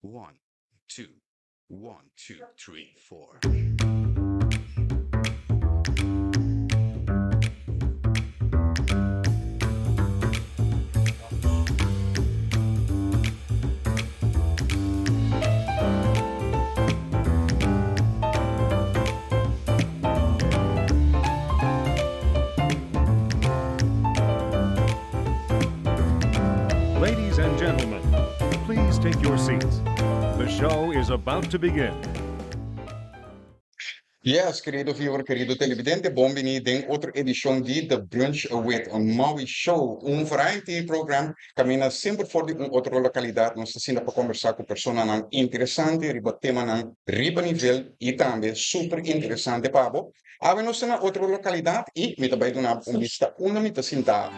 One, two, one, two, three, four. Ladies and gentlemen, please take your seats. The show is about to begin. Yes, querido viewer, querido televidente, bienvenido en otra edición de The Brunch with Maui Show, un variety program camina sempre fora de outra localidade, nós assim para conversar com pessoas não interessante, riba tema não riba nível e também super interessante para bo. Ave nós na outra localidade e me também dona uma mita sinta.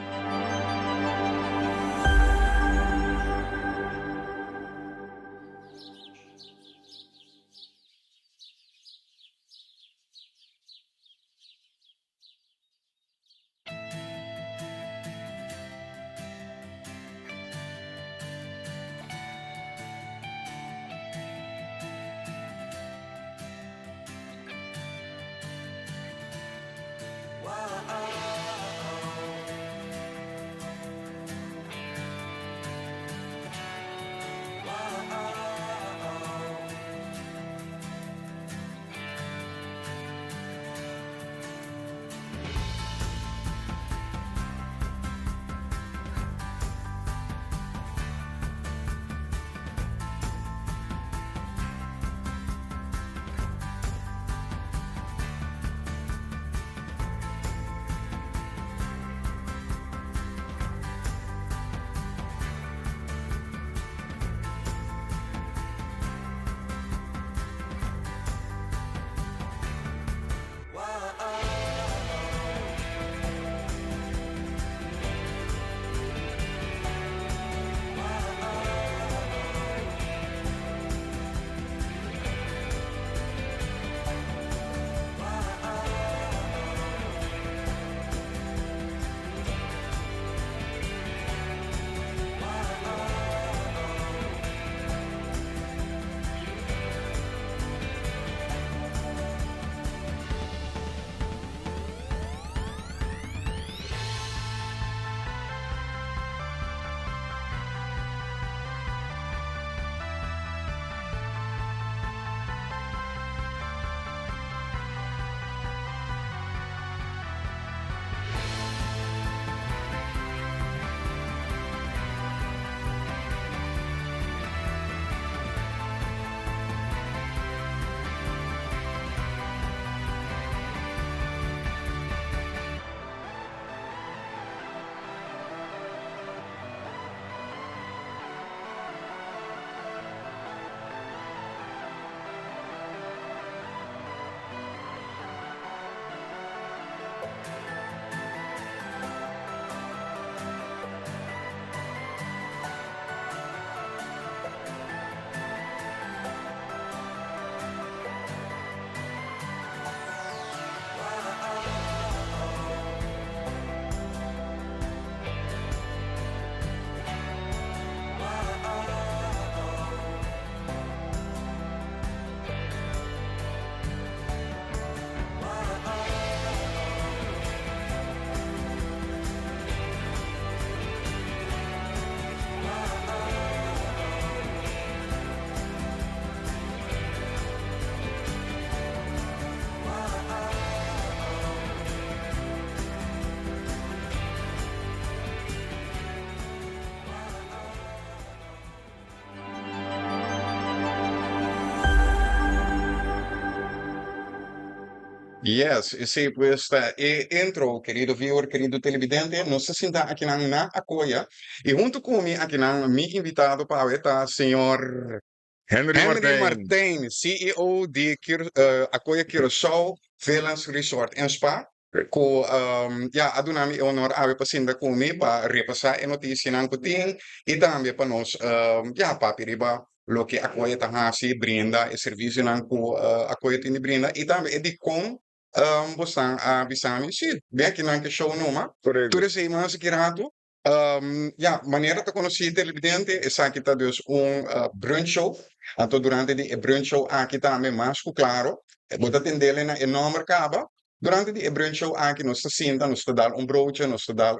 Yes, sí, pues entro, querido viewer, querido televidente, nos sinta aqui na Akoya e junto comigo aqui na mi invitado para estar senhor Henry Henry Martin. Martin, CEO de Akoya Curaçao Villas Resort and Spa. Ko ja, adunami honor ave pasinda kumi pa repasa e noticia ng kuting e também para nós ja, papiriba lo que Akoya tahasi brinda e serviço ng ko Akoya tini brinda e também e di com bostang bisami si beki nang show numa tu Correct. resi mas kirato Ja, maneira te conhecer televidente, essa aqui tá dus brunch show. Então, durante the brunch show, aqui também mais claro, bota atender na enorme caba. Durante the brunch show, aqui nós senta, nós dá broodje, nós dá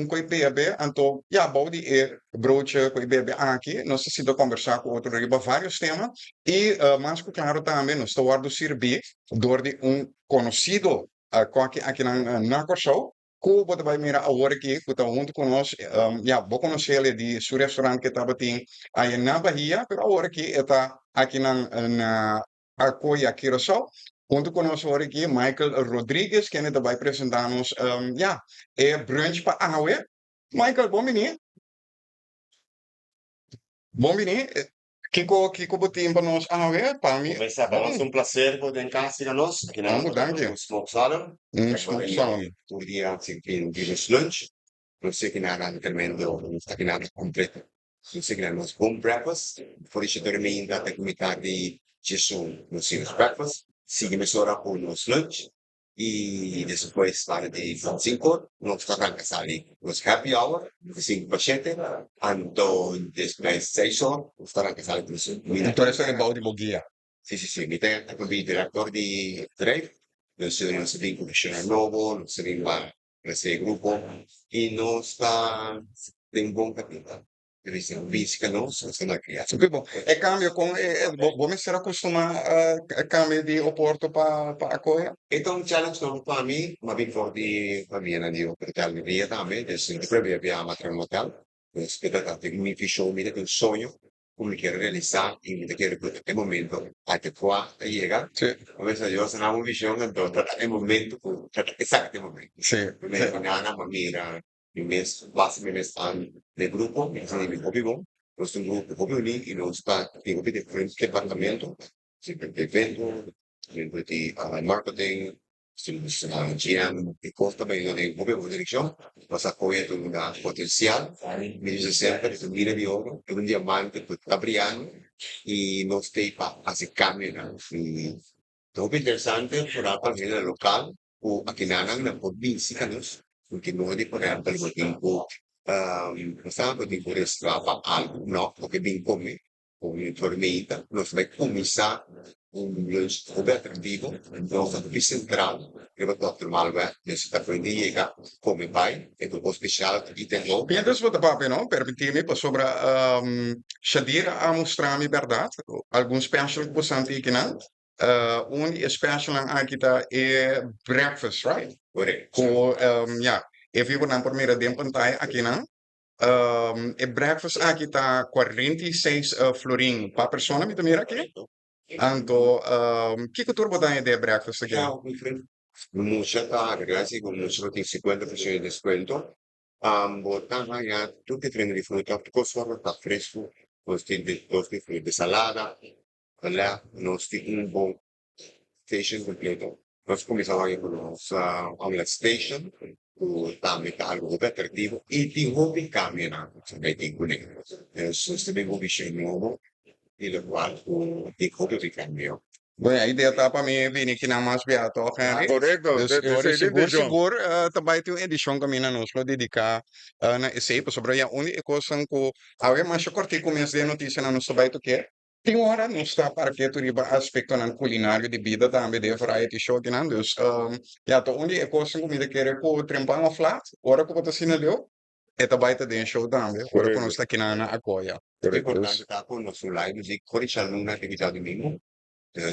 coi bebê. Então, ja, bouw die broodje, coi bebê aqui, nós senta conversar com outro riba vários temas. E mais claro também, nós estamos servir door de conhecido, aqui na show. Ko bota vai mira agora aqui, que tá junto conosco, já, vou conhecer ele de seu restaurante que estava tem aí na Bahia, pero agora aqui está aqui na Acoia Curaçao, junto conosco agora aqui, Michael Rodrigues, que ainda vai apresentar-nos, já, é brunch para Aue. Michael, bom menino, Kiko botinho para nós Aue, para mim, Começar, para nós é um prazer poder encaixar nós aqui na danke, Smoke Salon. smoke salon. Por dia, assim, temos lunch. Não sei que nada, também não está aqui nada completo. Não sei que nada, nós bom breakfast. Por isso, dormir da comunidade de Jesus, nós temos breakfast. Seguimos hora com nós lunch. E depois, para de 5, nós arrancamos ali. Nós happy hour, 5 para 7. Então, depois 6 horas, nós arrancamos ali. Então, essa é balde bogia. Sì, mi tengo come direttore di Drive, non si vincono un nuovo, non si vincono il gruppo, e non sta in buon capito. Fisica, non sono stata creata. Bom, é câmbio com vamos ser acostumar a câmbio de Oporto para Acoia. Ito ang challenge naman pa kami, mabig for the pamilya di hospital ni Via namin, kasi sempre abbiamo a un hotel, aspettatate, mi show mi un sogno, come che realizzare, in che quel momento, anche qua, llega, Sì, come se io sono un visione, entonces, el momento, exacto momento. sì, Me sì. mañana, mira, mi mes, base mi mes del grupo, mi sono mi copio, los un grupo copio lì, e non sta, dico, di differente departamento, sempre di evento, di marketing, GM, e costa bene di copio direzione, ma sa poi è un potenziale, mi dice sempre, è un mille di oro, è un diamante per Gabriano, e non stai a si cambia, dopo interessante, però a livello locale, o a Kinanang na probinsya ka nos, kung kinuha di parang palimutin ko, basta ko din ko restrapa algo, no, o che bin come, o informita, nos vai commissar un lunch super attractivo, no, stato più centrale, che va tutto malware, nel sta prendi llega, come vai, e dopo speciale di te lo, Pedro, se você papo não, permitir-me para sobre Shadir a mostrar-me verdade, algum special que você tem aqui não? Um special aqui tá é breakfast, right? corretto. Com, ja, eu vivo na primeira temporada aqui não? E breakfast aqui tá 46 florin para pessoa, me também aqui? Então, que que turbo dá de breakfast aqui? Ciao, mi friend. Mucha ragazzi con un solo di 50% di sconto. Botana ya, tutti i treni di frutta, tutto sopra sta fresco, costi di salada, là, non sti un buon station completo. Nós começamos aí com nossa outlet station, o também algo bem atrativo, e tem hobby caminhar, também tem conecto. Nós também hobby novo, e lo qual tem hobby de caminho. Bem, a ideia tá para mim vir aqui na mais beata, ok? Correcto, Dus esa es la edición. seguro, também tem uma edição que mina nos lo dedicar na esse para sobre a onde coisa que a mais corte começo de notícia na nosso baito que tem hora não está para que tu riba aspecto na culinário de vida também de variety show que não dus ja to onde coisa que me querer ko trempar uma flat hora que você sinaleu é também tá de show também hora que nós está aqui na Acoia Importante tá com nosso live de Corinthians numa atividade domingo.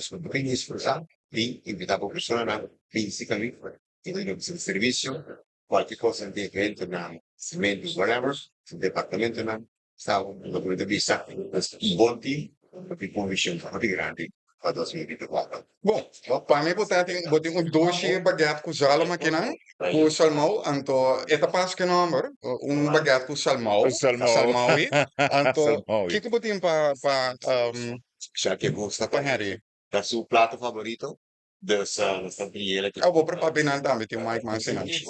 Sono quindi sfruttare di invitare la persona fisicamente, quindi un servizio, qualche cosa di evento, cemento, whatever, sul departamento, stavo dal punto di vista, un buon team, più convinto, più grandi, a 2024. bom para mim botar um doce baguete com salma aqui não com salmão então é capaz que não amor baguete com salmão Salmão. então Salmão. que botar para C'è che gusta para Harry dal suo piatto favorito, della stampella che eu vou preparar bem também tem mais antes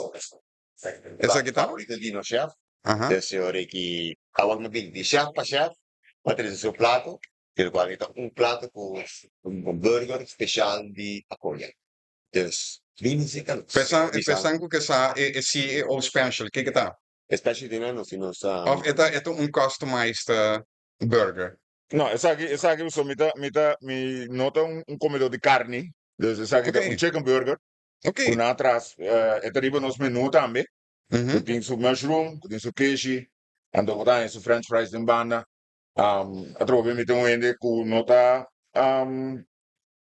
essa aqui tá favorito di no chef, aham del signore che tawag na big di chef pa chef, patri sa suo plato, del quale ito un plato con un burger special di Acoya. Des, vinisica, pensando que essa é o special que tá Especially din ano, sino sa... Of ito un customized burger. No, esa aquí uso mi nota un comedor de carne. Dus esa aquí Okay. un chicken burger. Okay. Una atrás, esta riba nos menu también. Mhm. Tem su mushroom, tem su kishi, ando botar su french fries in banda. Atrobe mi tengo ende ku nota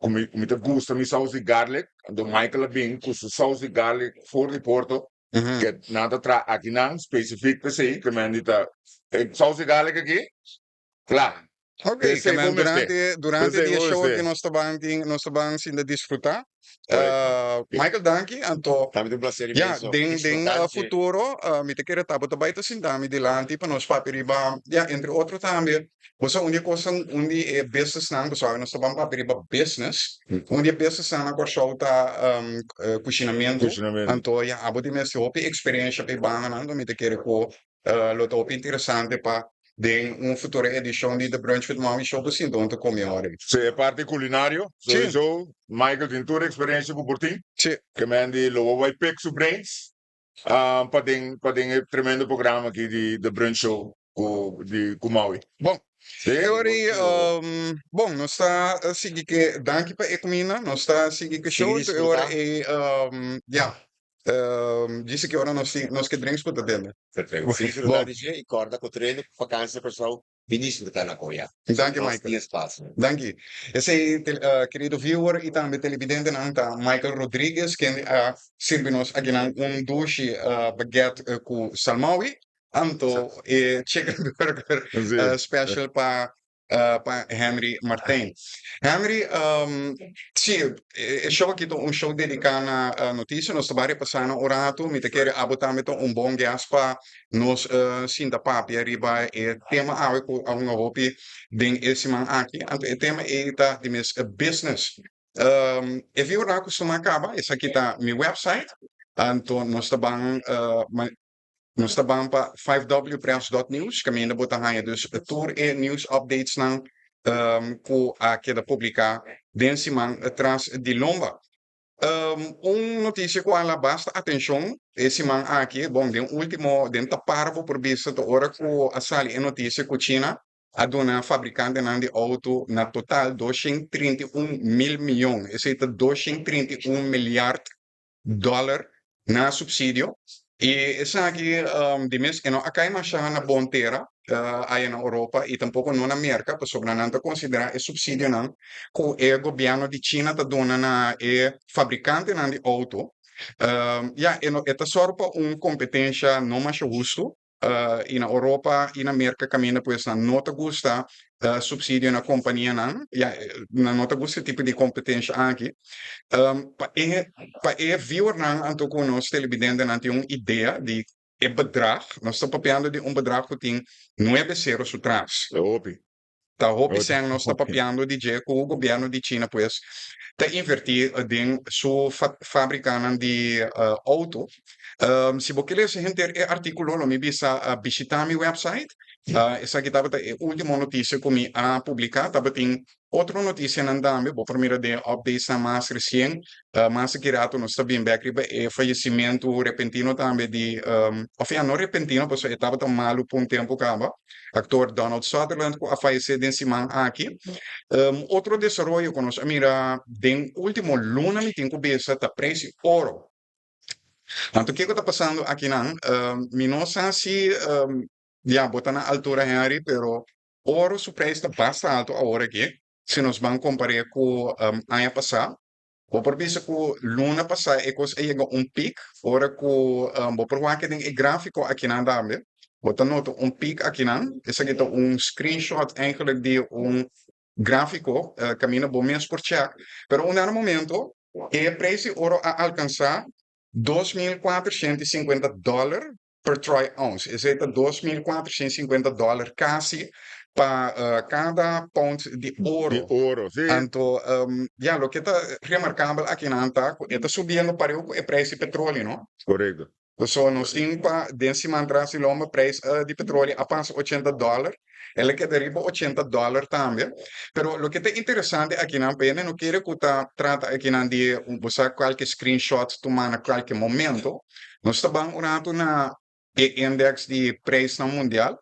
mi te gusta mi sauce de garlic, ando Michael Bean ku su sauce de garlic voor di Porto. Mhm. Que nada tra aqui não specifiek per se, que me dita sauce de garlic aqui. Claro. Okay, Pensei, kamen vou mexer. durante Pensei, die vou show mexer. que nós estaban sin de disfrutar. Correcto. Michael Danke, anto Kami din placer ja, imenso. ding Disfrutar, futuro, mi te queria tabo tabay ta sindami di lanti pa nos papiriba, ja, entre outro também. Você onde coisa onde é business nang, você nós tabang papiriba business, onde business nang agora show ta cozinamento, Cucinamento. anto ja, abo di mesi hopi experiência pe banga nang, mi te queria ko lo hopi interessante pa de futura edição de The Brunch with Mommy Show do Sindon te comemore. Se parte culinario, Sim. sowieso. Michael tem toda a experiência com por ti. Sim. Que me di lo vai pick su brains. Para tremendo programa aqui de The Brunch Show com Maui. Bom, Sim. agora, bom, nós está a seguir que danke para a comida, nós está a seguir que show, Sige, agora disfrutar. ja, disse que agora nós que drinks para dentro. Perfeito. Sige, Bom. disfrutar DJ e corda com treino, vakantie pessoal, disfrutar na Korea. Danke, Nós Michael. tem espaço. Danke. Esse querido viewer e também televidente nanta Michael Rodrigues que servimos aqui duche baguette com salmawi, anto e chicken burger Sim. special pa Henry Martin. Henry, sim, show aqui show dedicado a notícia, nós trabalhamos passando orato, me te quero abotar bom gas pa nos sinta papi arriba e tema awe ko ang hopi ding esse man aqui, anto e tema e ta de mes business. If you na costuma acaba, essa aqui tá mi website, anto nós tabang nós tabang pa 5wpress.news, kami na botang hanya dus tour e news updates ng ko aqui da publicar den simang atrás de lomba. Notícia com ela basta atenção, esse man aqui, bom, den último, den taparvo por vista da hora com a sali e notícia com China, a dona fabricante de auto na total 231 mil milhões, esse é 231 miliard dollar na subsídio. E essa aqui, de mes, não, acá é mais na bonteira, aí na Europa e tampouco não na América, para sobrenanta considerar esse subsídio não, que o governo de China está dando na fabricante de auto, ja, esta sorpa competência não mais justo, e na Europa e na América caminha pois na nota gusta subsídio na companhia não, ja, na nota gusta tipo de competência aqui. Pa viewer não anto com nós televidente não tem uma ideia de bedrag, nós estamos papiando de bedrag que tem 9 zeros atrás. Opi. Tá hopi sang nós estamos papiando de que o governo de China pues tá invertir em sua fábrica de auto. Se você ler esse artigo, me bisa visitar meu website. Essa aqui estava a última notícia que me publicar, estava tem outra notícia também, vou primeiro de updates na mais recente, mais aqui nós está bem back falecimento repentino também de, não repentino, pois estava tão malo por tempo acaba, actor Donald Sutherland que faleceu desse man aqui. Outro desenvolvimento que nós mira, den último luna me tem que bisa tá preço ouro. Então, o que está passando aqui não? Não sei se já botar na altura Henry, pero ouro su preço está bastante alto agora aqui. Se nós vamos comparar com ano passado, vou por vista que luna passada é que chegou pico, agora que vou provar que tem gráfico aqui não também. Botar nota pico aqui não. Esse aqui é screenshot eigenlijk de gráfico, caminha bom menos por check. Pero um momento, o preço ouro a alcançar $2.450 per troy ounce. Esse é $2.450 quase para cada pound de ouro. De ouro, sim. Então, já, o que está remarcável aqui na Antac, está subindo para o preço de petróleo, não? Correto. Então, nós temos para desse mantra se o preço de petróleo apenas $80. Ela que deriva $80 também. Pero o que é interessante aqui na pena, não quero que trata aqui na de usar qualquer screenshot tomar na qualquer momento. Nós estamos orando na e index de preço no mundial.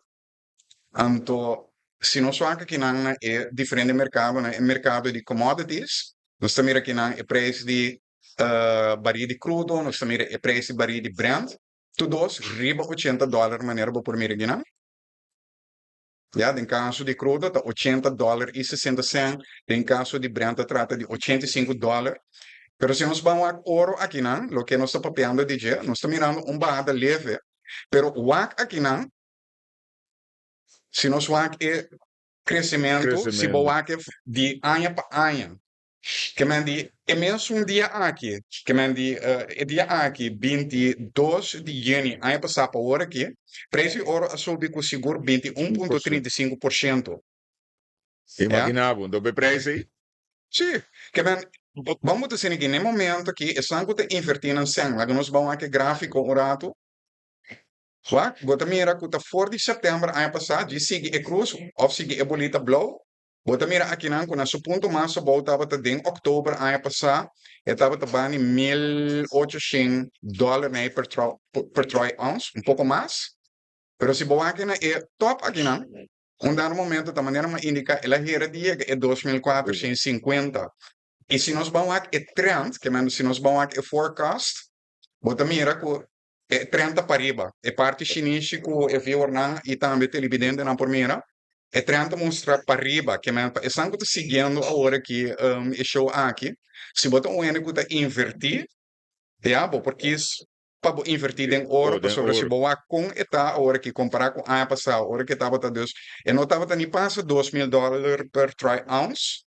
Então, se nós vamos aqui na é diferente mercado, né? É mercado de commodities. Nós estamos aqui na é preço de barril de crudo, nós estamos é preço de barril de Brent. Todos riba $80 maneira por mim aqui, né? Ja, em caso de crudo, tá $80,60. Em caso de Brent, trata de $85. Pero se nós vamos a ouro aqui, não, o que nós estamos papeando de dia, nós estamos mirando barrada leve. Pero o aqui, não, se nós vamos é crescimento, se Crescimento. vamos de ano para ano. Que me di, é mesmo dia aqui, que me di, é dia aqui, 22 de junho, ano passado para hora aqui, preço de ouro subiu com seguro 21,35%. Imaginava, então o preço aí? Sim, que me, vamos dizer que no momento aqui, é sangue que invertir em sangue, lá que nós vamos aqui gráfico, o rato, bota mira que tá 4 de setembro, ano passado, de seguir e cruz, ou seguir e bolita blow, bota mira aqui não, quando o ponto mais volta estava em outubro, ano passado, estava também $1,800 né, per troy ounce, pouco mais, mas se boa aqui é top aqui não, dado momento, da maneira que indica, ela era dia é 2.450. E se nós vamos aqui, é trend, que se nós vamos aqui, é forecast, bota mira que é 30 para riba. É parte chinesa que é viorna e também televidente na primeira. É 30 mostra para riba, que é sangue seguindo a hora que é show aqui. Se bota único que invertir, é bom, porque isso para invertir em ouro, para sobre se boa com eta a hora que comparar com a passada, a hora que estava tá Deus, e não estava nem passa $2.000 per troy ounce.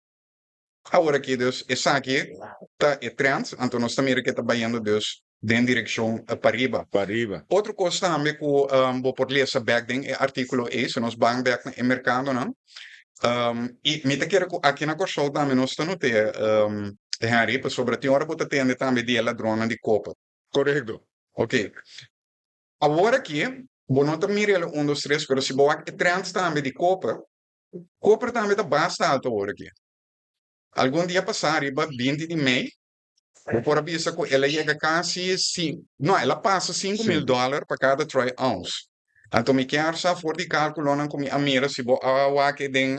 A hora que Deus, essa aqui tá é trend, então nós também que está banhando Deus em direção para riba. Para riba. Outra coisa também que vou por ler essa back é artigo E, se nós vamos back no mercado, não? E me quero aqui na corção também nós estamos ter Henry, sobre a hora que tem também de ladrona de copa. Correto. Ok. Agora aqui, vou não também ele 1, 2, 3, mas se vou aqui trend também de copa também está bastante alto agora aqui. Algum dia passar, riba 20 de maio, vou por avisa que ela chega quase, não, ela passa $5.000 para cada troy ounce. Então, me quero saber for de cálculo, não como a mira, se vou aqui den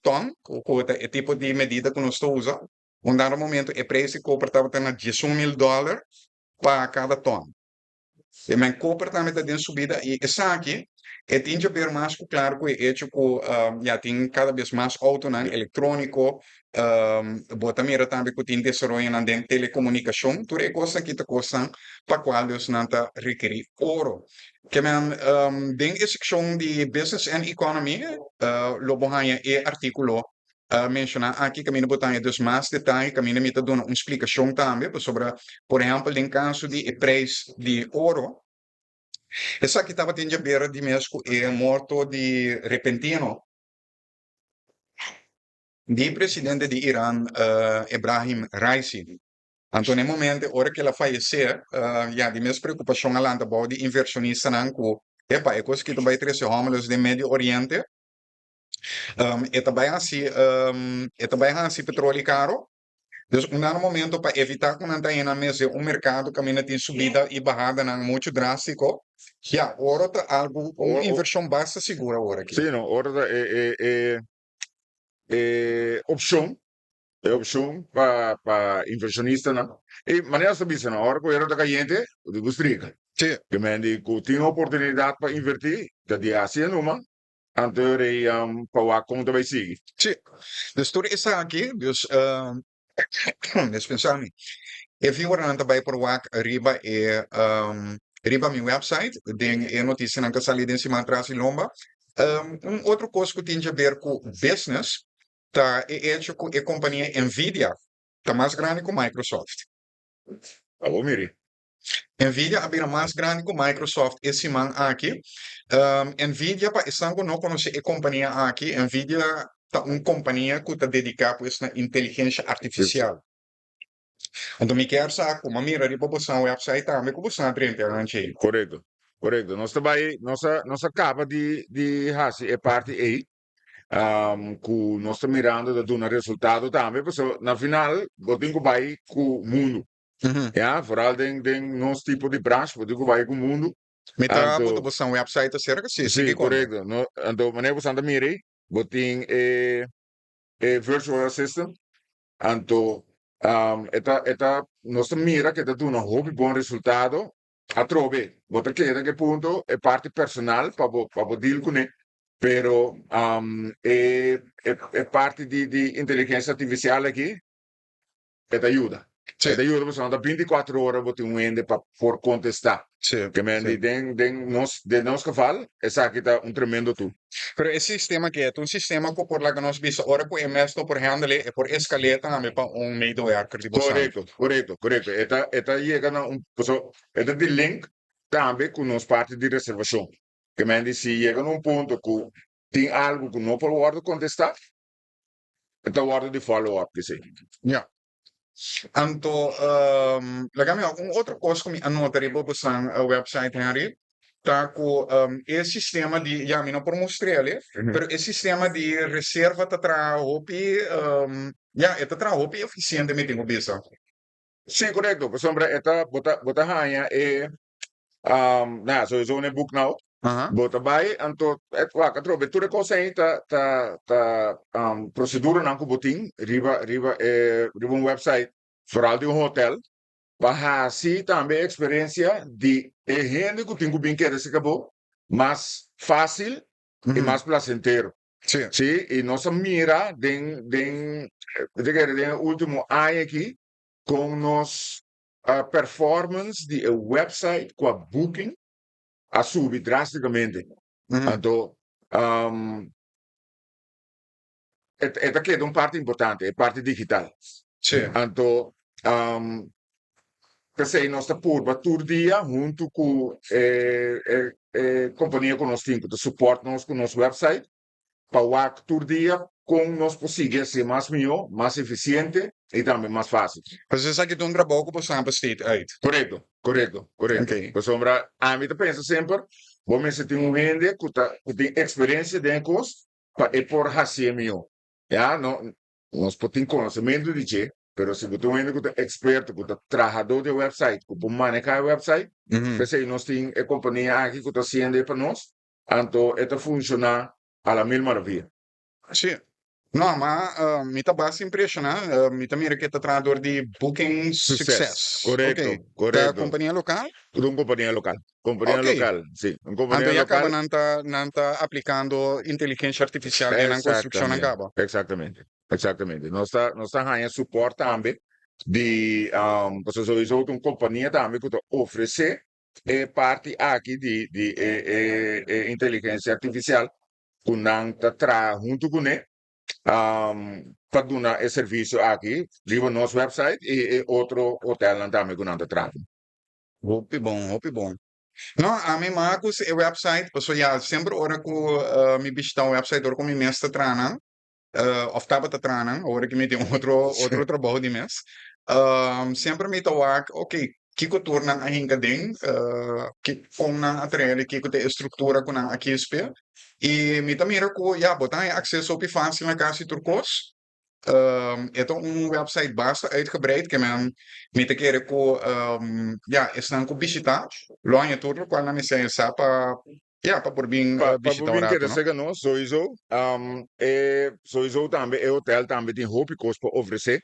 ton, o tipo de medida que nós estamos usando. Dado momento, o preço que estava tendo $11.000 para cada ton. E men copper também está dentro subida e essa aqui é tem que ver mais claro que é tipo já tem cada vez mais auto né, eletrônico bota mira também que tem desenvolvimento na dentro telecomunicação tudo é coisa que está coisa para qual Deus não está requerir ouro que men dentro da seção de business and economy lobo hanya é artículo mencionar aqui que me botar dos mais detalhes que me está dando uma explicação também sobre por exemplo em caso de preço de ouro essa aqui estava tendo a ver de mesmo é morto de repentino de presidente de Irã Ebrahim Raisi então no momento hora que ela falecer já de mesmo preocupação a landa de inversionista não epa é coisa que tu vai trazer homens do Médio Oriente e também assim petróleo caro. Então, no momento, para evitar que não tenha na mesa mercado que tem subida e bajada não muito drástico, já, agora tá algo, uma inversão basta segura agora aqui. Sim, não, agora é opção. É opção para inversionista, não? E maneira sabia, não, agora que era da caliente, eu digo estriga. Sim. Que me diz que tem oportunidade para invertir, que dia assim numa, anterior e para como vai seguir. Sim. Então, tudo isso aqui, Deus, pensar eu vi agora também por arriba arriba meu website, tem notícia na que sali em cima atrás e lomba. Outro coisa que tem a ver com business, tá, é hecho com a companhia Nvidia, tá mais grande que Microsoft. Ah, bom, mire. Nvidia é mais grande que Microsoft esse man aqui. Nvidia, para esse não conhece a companhia aqui, Nvidia é uma companhia que está dedicada a inteligência artificial. Então, me quero saber como mira de população website também como você internet. Correto. Correto. Nossa capa de Hasi é parte aí. Que nós estamos mirando de dar um resultado também, porque na final, eu tenho que vai com o mundo. Uhum. Ja, vooral den nosso tipo de branche, porque eu vai com o mundo. Mita Anto, buto busang website acerca sim, sim, sigue conta. correto. No, anto, maneira você anda miri, botin virtual assistant. Anto, eta nossa mira que tu não houve bom resultado, a trove. Bota que que ponto é parte personal para deal com ele. Pero é parte de inteligência artificial aqui que te ajuda. Sim, Te ajuda você anda 24 horas você um ende para por contestar. sim, Que me sim. de nos geval, essa aqui tá tremendo tu. Pero esse sistema que é um sistema que por lá que nós bisa ora que é mesto por handle é por escaleta na para um medewerker de busang. Correto. Eta chega na eta de link também com nos parte de reservação. Que me diz se chega num ponto que tem algo que não pode contestar, então guarda de follow-up que sei. Ja. Anto, lagami ako, outra coisa que me anotei para busang website Henry, tá com esse sistema de, já me não por mostrar ali, pero esse sistema de reserva tá tra hopi, já, tá tra hopi eficientemente com bisa. Sim, correto. Por sombra, eta bota hanha e na sowieso een boek nou. Aham. Bota bij en tot het wakker trobe. Toen ik al zei ta procedure nan kuboting riba een website vooral die hotel. Para si também experiência de gente que tem que bem querer se acabou, mais fácil e mais placentero. Sim. Sim, e nossa mira den último ano aqui com nos performance de website com a booking a subir drasticamente. Então, é aqui é uma parte importante, é parte digital. Sim. Então, pensei nossa purba todo dia junto com companhia que nós temos, que suporta nós com nosso website, para o todo dia com nós conseguir ser mais melhor, mais eficiente e também mais fácil. Mas você sabe que um trabalho que você não state uit. Correto. Ok. Por sombra, a mim pensa sempre, vamos se tem um vende que tem experiência dentro para por fazer melhor. Já, não, nós podemos conhecimento de que, pero se você vende que é experto, que é trabalhador de website, que pode manejar o website, pensei nós temos a companhia aqui que está sendo para nós, então это funciona a la mil maravilha. Sim. Não, mas me tá bastante impressionado. Me tá mira que tá trabalhador de Booking Success. Correto, Ok. correto. Da companhia local? De uma companhia local. Companhia Ok. local, sim. Uma Então, companhia e acaba local. não tá aplicando inteligência artificial na construção acaba. Exatamente. Nós tá ganhando suporte também de você sowieso uma companhia também que oferece parte aqui de inteligência artificial que não tá junto com ele para dar esse serviço aqui, liga nosso website e outro hotel também que não tá trazendo. Hope bom. Não, a mim Marcos é website, pessoal, já sempre hora que me visitar o website, hora que me mestre trana, of taba ta trana, hora que me tem outro trabalho de mês. Sempre me toa, ok, que torna a hinga ding, que com na atrele, que te estrutura com a aqui espé. E me também era que já botar acesso ao fácil na casa turcos. Het een website basta uitgebreid. Que men met keren ko ja is dan ko visita. Lo anje todo qual na missão para ja para por bem visitar o rato, Para no? não, sowieso. Sowieso também, o hotel também tem roupa para oferecer.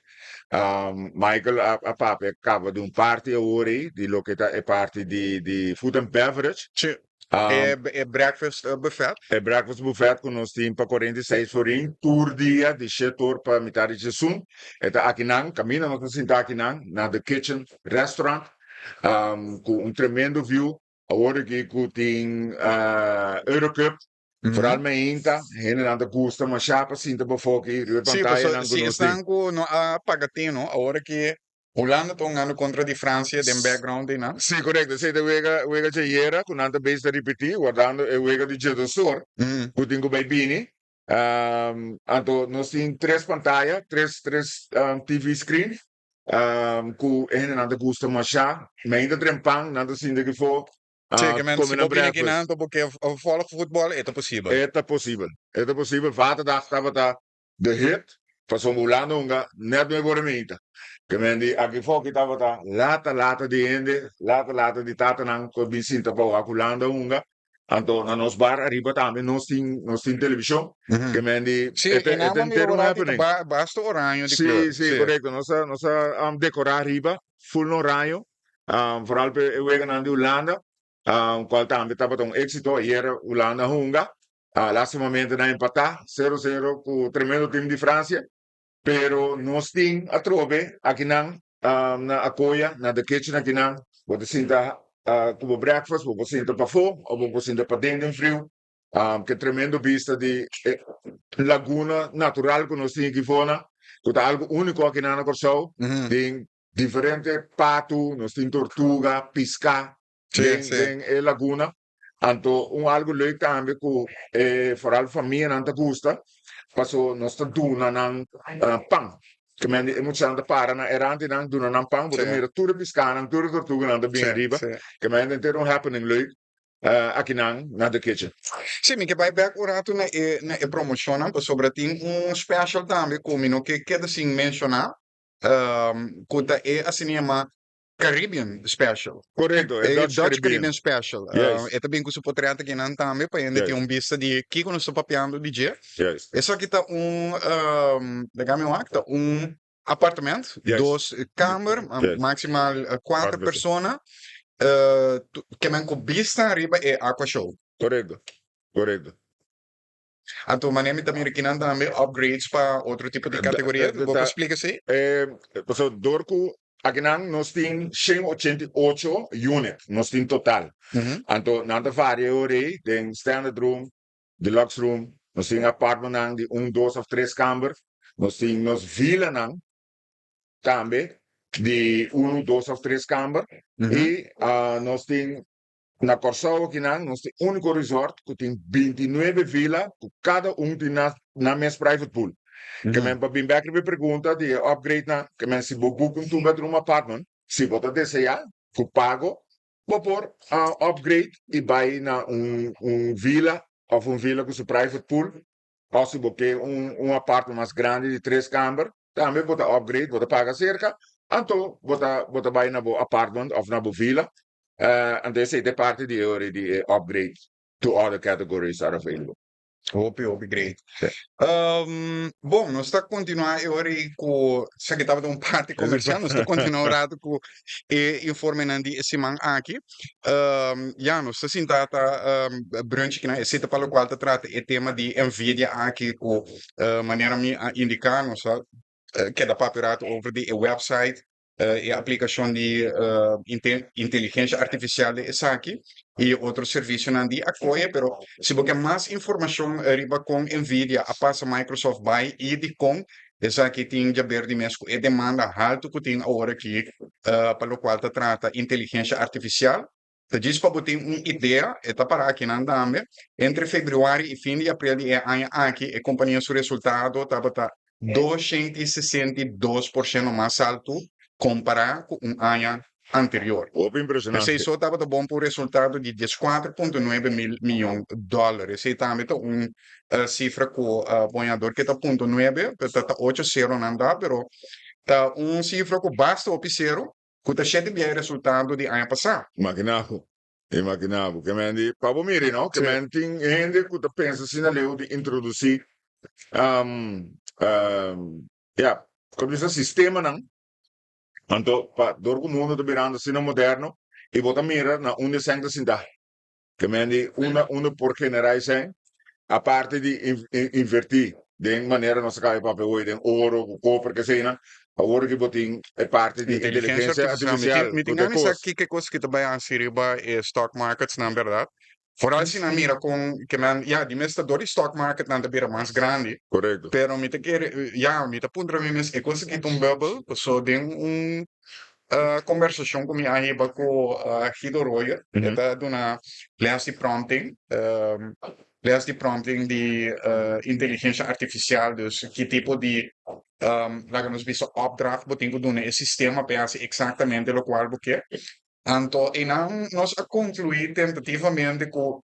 Michael, a papa, acaba de party hoje, de lo que é parte de food and beverage. Sim. É breakfast buffet. É breakfast buffet que nós temos para 46 forinhos, por dia, de setor para metade de sum. É aqui não, caminha, nós temos aqui não, na The Kitchen Restaurant, com tremendo view. Agora que tem Eurocup, vooral met Inta, hen aan de koester, maar schapa zien de bevolking, Sim, pessoal, se estão com no a pagatino, agora que Holanda estão ganhando contra de França, dem background, né? Sim, correto. Sei, wega de hiera, com nada base de repetir, guardando wega de gedosor, que tem com bini. Então, nós temos 3 pantallas, 3 TV screen, com hen aan de koester, maar schapa, met ainda trempang, nada sim de que for. Sim, que men se opina que não, porque volle voetbal é possível. É possível. Vaterdag estava de hit, Pasó volando unga, net me boremita. Que men di aqui foki tava ta lata di ende, lata di tata nang ko bisinta pa akulanda unga. Anto na nos bar arriba também nos tin televisão. Que men di Sim, ete e nada me inteiro orati happening. basta oranho de kleur. Sì, corretto. Nossa decorar arriba, full no raio. Vooral per wegen aan de Hollanda. Qual também estava um êxito. Hier Hollanda hunga. Laatste momento na empatar. 0-0 com o tremendo time de França. Pero nós ting a trove aqui na Acoia, na the kitchen aqui não. Você sinta como breakfast, você sinta para fora, ou você sinta para dentro frio. Que tremendo vista de laguna natural que nós temos aqui fora. Que é algo único aqui na Corsão. Uhum. Tem diferente pato, nós temos tortuga, pisca, tem laguna. Anto algo leuk também que vooral família não te gusta. Paso nós te duna ng pang. Kaya emoção da para na erante nang duna ng pang, porque mira tudo piscar nang tudo tortuga nang da bem arriba. Kaya inteiro happening leuk. Aqui na the kitchen. Sim, que vai back o rato na promoção, sobre tem special também, como que queda assim mencionar, que é assim uma Caribbean special. Correto, é Dutch Caribbean special. Yes. É também que se pode tratar aqui não também, para ainda ter vista de que quando estou papeando de dia. Yes. É só que tá digamos acta, apartamento, duas câmaras, maximal 4 pessoas, que man com vista arriba é aqua show. Correto. A tua maneira também aqui não também upgrades para outro tipo de categoria. Vou explicar assim. Então, Dorco aqui nós temos 188 units, nós temos total. Então, na várias horas, tem standard room, deluxe room, nós temos apartamento de 1, 2 ou 3 câmaras, nós temos vila também de 1, 2 ou 3 câmaras, e nós temos na Corsão aqui nós temos único resort que tem 29 vilas, cada tem na mesma private pool. Que men para bem back me pergunta de upgrade na que men se book um two bedroom apartment, se você desejar, que pago, vou por upgrade e vai na vila ou vila com seu private pool, ou se você apartment mais grande de 3 câmaras, também você upgrade, você paga cerca, então você vai na bo apartment ou na bo vila, and they say the parte de already upgrade to other categories are available. Great. Bom, nós está continuando agora com, já que estava de parte comercial, nós está continuando com informe de semana aqui. Nós está sentado brunch que na cita para o qual trata o tema de Nvidia aqui com maneira me indicar, nós que dá para over de website e a aplicação de inteligência artificial de aqui e outro serviço não de apoia, pero se você quer mais informação arriba com Nvidia, a passa Microsoft vai e de com essa que tem já verde mesmo e demanda alto que tem agora aqui para o qual trata inteligência artificial. Então, diz para você uma ideia, está para aqui na Andambe, entre fevereiro e fim de abril de ano aqui, a companhia seu resultado estava 262% mais alto comparado com ano anterior. Impressionante. Esse só estava bom por resultado de 14,9 milhões de dólares. Esse também é cifra com o apoiador que está 0,9, está 8,0 não dá, pero está cifra com basta o 0, que está cheio de resultado de ano passado. Imaginavo. Que men di Pabomiri, no? Que men ting gente que pensa assim na leu de introduzir como diz sistema não. Então, para o mundo do mirando assim moderno e bota mira na onde senta cidade. Que men di uma por generais a parte de invertir de maneira nossa cai papel hoje em ouro, copper que seja. Agora que botin é parte de inteligência artificial. Me tem aqui que coisa que também ansiriba é stock markets, na verdade. Vooral se na mira com que man, de mestador stock market na beira mais grande. Correto. Pero me te quer, me te puntra mes é coisa que um bubble, so tem conversação com minha arriba com Guido Royer, eta dona last prompting, de inteligência artificial, dus que tipo de laga nos bisa opdracht botingo doen é sistema pensa exatamente o qual você então e não nós a concluir tentativamente com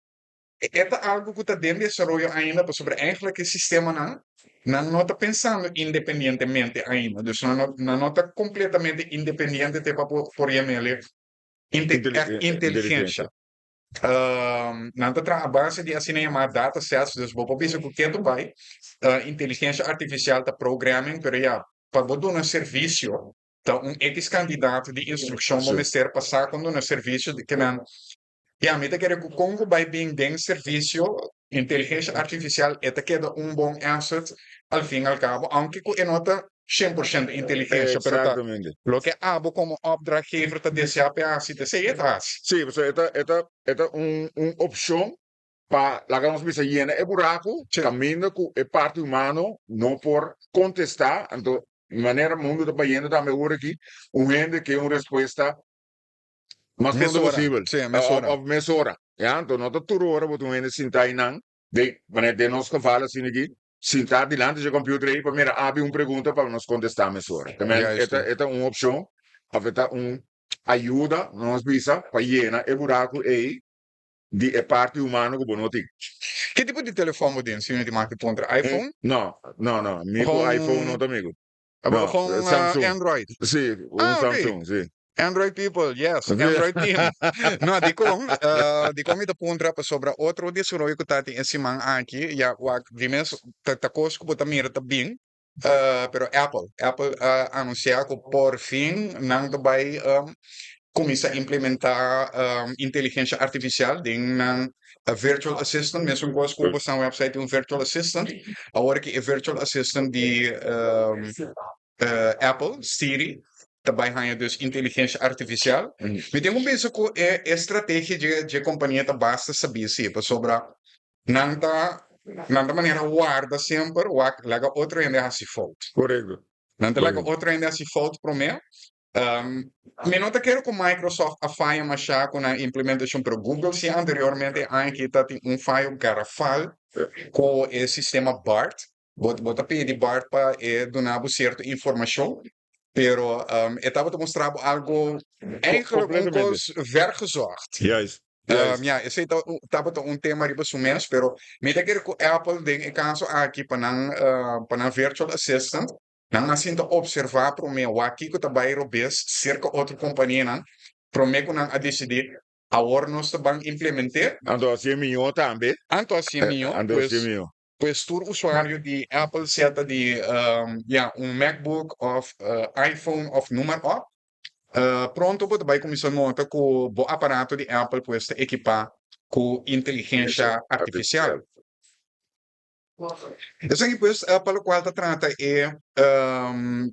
é algo que está dentro de desenvolvimento ainda sobre eigenlijk que sistema não não está pensando independentemente ainda. Então, não está completamente independente de por ele inteligência. Inteligência. Não está a base de assim chamar data sets, dus vou pensar que tu vai inteligência artificial está programming, pero já para botar um serviço, tá ex-candidato de instrução, Sim. vamos ter passar quando um serviço que não. Ja, me quer que o Congo vai bem den serviço, inteligência artificial, esta queda bom asset, al fim e al cabo, aunque que nota 100% inteligência, pero tá, Exatamente. lo que abo como opdrachtgever te desea si te sei atrás. Sí, pues esta un opción para la que nos dice llena el buraco, Sí. camina con el parte humano, no por contestar, entonces, de manera mundo está yendo también ahora aquí, un gente que una respuesta más pronto Mesura, posible, sí, mesura. of mesura, ja, entonces no te turo ahora, porque un gente sinta ahí nan, de, wanneer de nos gevallen assim aqui, sentar diante do computador aí, para mira, abre uma pergunta para nos contestar mesura. Também, Juist. esta é uma opção, esta ajuda, nos visa, para llenar o buraco aí, de parte humana que não tem. Que tipo de telefone você tem, senhor de marca contra iPhone? Não, amigo Gewoon- iPhone não tá amigo. Não, Gewoon Samsung. Android. Sim, Ah, ok. Samsung, sim. Android people, yes, Sim. Android team. No, di kom ita puntra pa sobra outro desenvolvimento que tá em cima aqui, já o dimens tá conosco botar mira tá bem. Pero Apple anunciar que por fim não vai começar a implementar inteligência artificial em virtual assistant, mesmo que você compra na website virtual assistant, agora que é virtual assistant de Apple, Siri, também há dus inteligência artificial. Me tem penso que é estratégia de companhia tá basta saber se sobre não maneira guarda sempre, laga outra ainda assim fault. Correto. Não te laga outra ainda assim fault para mim. Me nota quero que Microsoft a falha machar com a implementação para Google, se anteriormente aqui tá tem falho garrafal com o sistema BART. Bota pedir BART para donar certa informação. Pero estava te mostrar algo eigenlijk coisa vergezocht. Juist. Ja, esse estava tema de sumens, pero me te quero que Apple tem caso aqui para virtual assistant, não assim te observar para mim o aqui que tá bairro bes cerca outra companhia não, para mim que não a decidir agora nós vamos implementar. Ando assim milhão também. Anto assim milhão, Ando assim milhão. pues tu usuário de Apple seta de MacBook of iPhone of número op. Pronto você vai começar a notar que o aparato de Apple pues equipar com inteligência artificial. Isso aqui pues para o qual trata é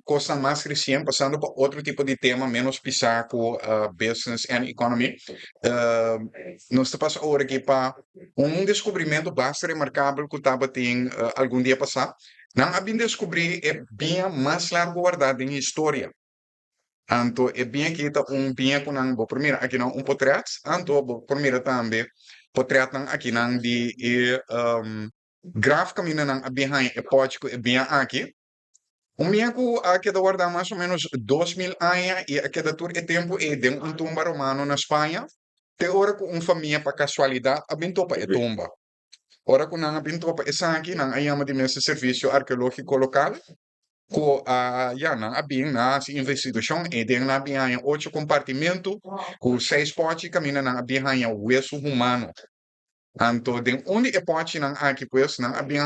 coisa mais recente, passando para outro tipo de tema menos pisar com business and economy. Nós estamos agora aqui para descobrimento bastante remarcável que estava tem algum dia passado. Não havia descobrir é bem mais largo guardado em história. Então é bem aqui tá bem com não primeiro aqui não portrait, então primeiro também portrait aqui não de gráfica mina não bem é pode é bem aqui. Minha que da guarda mais ou menos 2000 anos e aqui da tour é tempo e de tumba romano na Espanha. Te ora com família para casualidade abentou para tumba. Ora com não abentou para essa aqui não aí ama de esse serviço arqueológico local. Com não abin na investigação e de na bem 8 compartimentos com 6 potes camina na bem o osso humano. Então de onde é pote não aqui pues não bem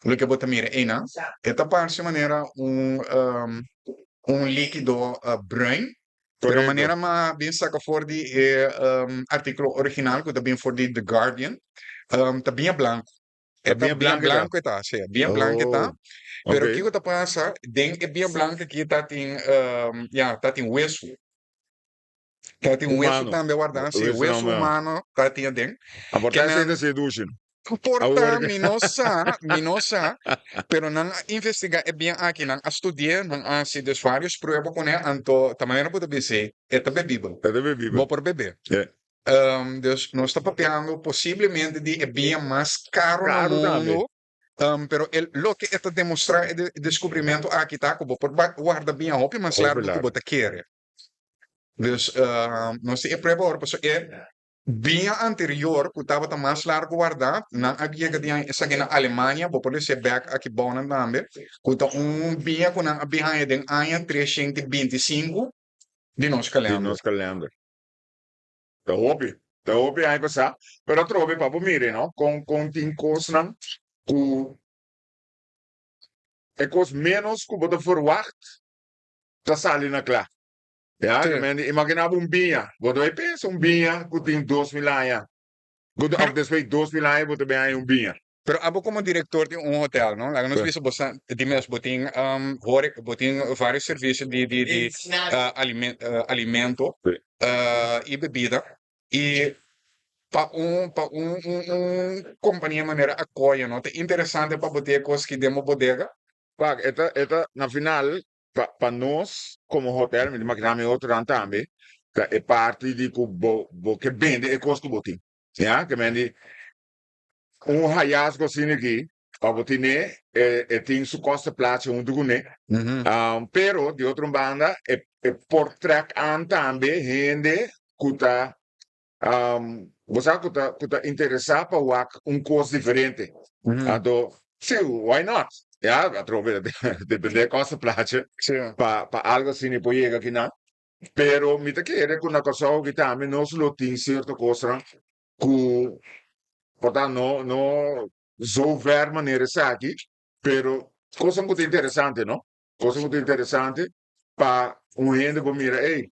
lo que bota mira aí não esta parte maneira líquido bruin. De maneira mais bem saca for de artigo original que também for de The Guardian tá bem branco. É bem branco está, sim, bem branco está. Pero o que passa, dentro é bem branco que tá tem osso. Tá tem osso também guardado, sim, osso humano tá tem dentro. A porta é se seduzem. Porta minosa, pero não investigar é bem aqui, não estudar, não se des vários provas com ele, então da maneira pode dizer, é bebível. É bebível. Vou por beber. Dus nós está papeando possivelmente de é bem mais caro no mundo. Pero lo que está demonstrar é descobrimento aqui tá como por guarda bem a roupa, mas claro do que você quer. Dus nós é prova agora, é Vinha anterior, que estava mais largo guardado, não havia que tinha essa aqui na Alemanha, vou poder ser back aqui bom também. Kuta vinha com a vinha de ano 325 de nós di calhando. nos calendar. Te hopi ai basa, pero trovi pa bumiri, no? Con tin kosnan, ku e kos menos ku bota verwacht, ta sali na kla. Ja, Sim. que men imaginava binha, quando eu penso binha, ku tin 2.000 anos. Quando Pero- ook después 2.000 anos, bota bem aí binha. Pero abo como diretor de um hotel, não? Lá nós Sim. vimos bastante, de mesmo, botem vários serviços de alimento Sim. e bebida. E companhia maneira acolhe, não? É interessante para botar coisas que demos bodega. Pak, na final, pa nós, como hotel, me imaginamos outro ano também, é parte de que vende e custo botim. Ja, que vende hallazgo assim aqui, para botim, tem sua costa plata um do né. Pero, de outra banda, por track an também, gente, que tá, você que tá interessado para coisa diferente. Então, sim, why not? Ja, atroverde depende cosa place Sim. pa algo assim ne poi aqui na pero mi te chiede con una cosa che también non solo tin certo cosa cu porta no so ver maniere saki pero cosa muito interessante no cosa muito interessante pa un gente come mira hey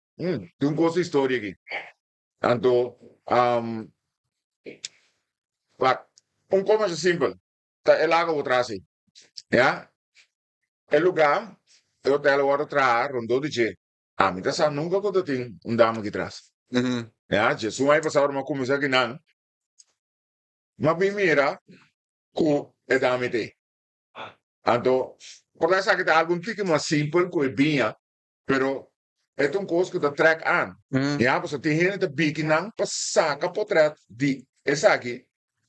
tu un cosa storia aqui tanto pa un coisa simples tá é lago atrás ja el lugar, el hotel agora traz, rondou de G. Ah, me tá nunca quando tem dama aqui atrás. Ja, Jesus vai passar uma comissão aqui não. Mas bem mira, que é dama tem. Então, por essa que tá algum tipo mais simples, que é bem, pero é um coisa que tá track an. Ja, você tem gente que bique não, passar a portrait de essa aqui.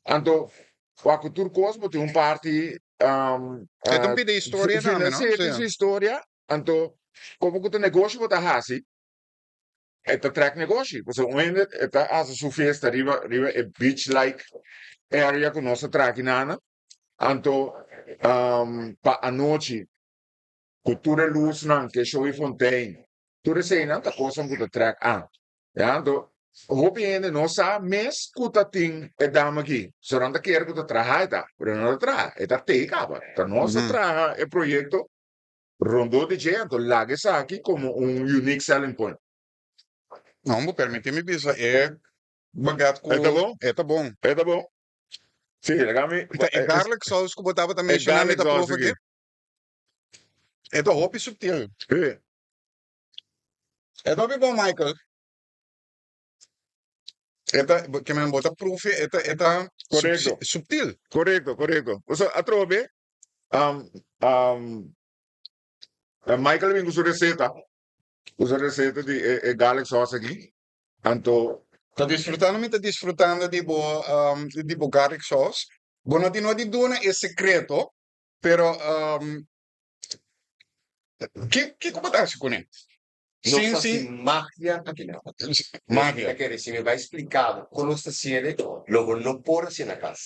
Então, a cultura coisa, tem parte É um pedaço de história também, não? financeira de história, então, como que o negócio vai estar assim? É track negócio. Você onde está a sua festa, riba é beach-like area com nossa track nana. Então, para a noite, cultura luz não, que show e fontaine. Tudo isso aí não tá coisa que o track então, hoop ainda não sabe, mas que tem é dama aqui. Só não quer que trabalhe, tá? Mas não trabalha, é da acaba. Então, nosso trabalho é projeto rondou de gente, lá que aqui como unique selling point. Não, vou permitir me bisa. É bagado com... Tá bom? É, tá bom. Tá bom? Sim, legal. É garlic sauce que eu botava também, mencionando da prova aqui. É da roupa subtil. Sim. É da bom, Michael. Que me bota proof, é da Correto. subtil. Correto. Você atrove, Michael vem com sua receita. Usa receita de garlic sauce aqui. Então, Tá desfrutando de bo garlic sauce. Bueno, di no di dona é secreto, pero que acontece com ele? Não Sim, fa sim. assim magia aqui não. Magia. Que se me vai explicado como está sendo, logo não pôr assim na casa.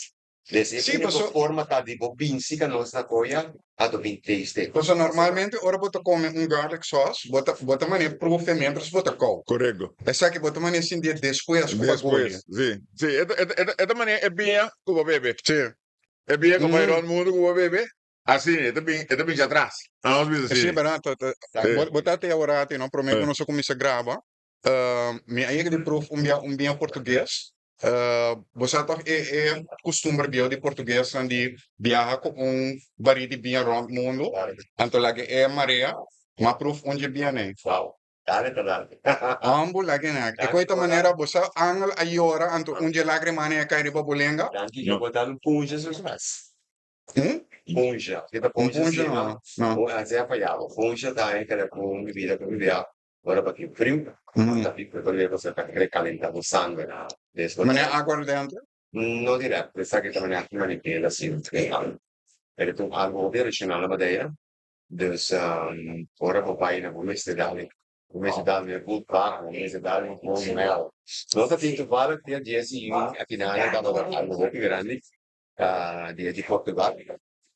Desse Sim, tipo mas forma tá de bobinci que nós na coia a do 20 Então, normalmente, ora bota come garlic sauce, bota mané proof mientras bota cal. correto. Essa aqui bota mané sim dia depois com Depois, sim. Sim, é da maneira, é bem que o bebê. Sim. É bem que vai ir no mundo com o bebê. Assim, é bem de atrás. Ah, não Sim, assim. barato. Bota até agora, não prometo que não sou como se grava. Minha aí de proof bem português. Você toch é costume de português de viajar com barito bem around mundo. Então, lá que é marea, mas proof onde bem é. Wow. Dale. Ambo lagi na. E ko ito manera bosa angal ayora anto unje lagre mane kay riba bulenga. Danke, eu vou dar um punja nos mas. Punja. Kita punja Punja assim, no. No. Mas é apanhado. Punja tá aí, cara, com bebida. Agora para aqui frio, tá pico, porque você tá recalentando o sangue. Mane aguardente. Não direto, pensar que também aqui manipula assim, ele tem algo original na madeira. Dus ora papai na come ste dali. começa a dar minha culpa, começa a dar um bom mel. Nós temos que falar que a dia seguinte, aqui na área da algo muito grande, de Portugal,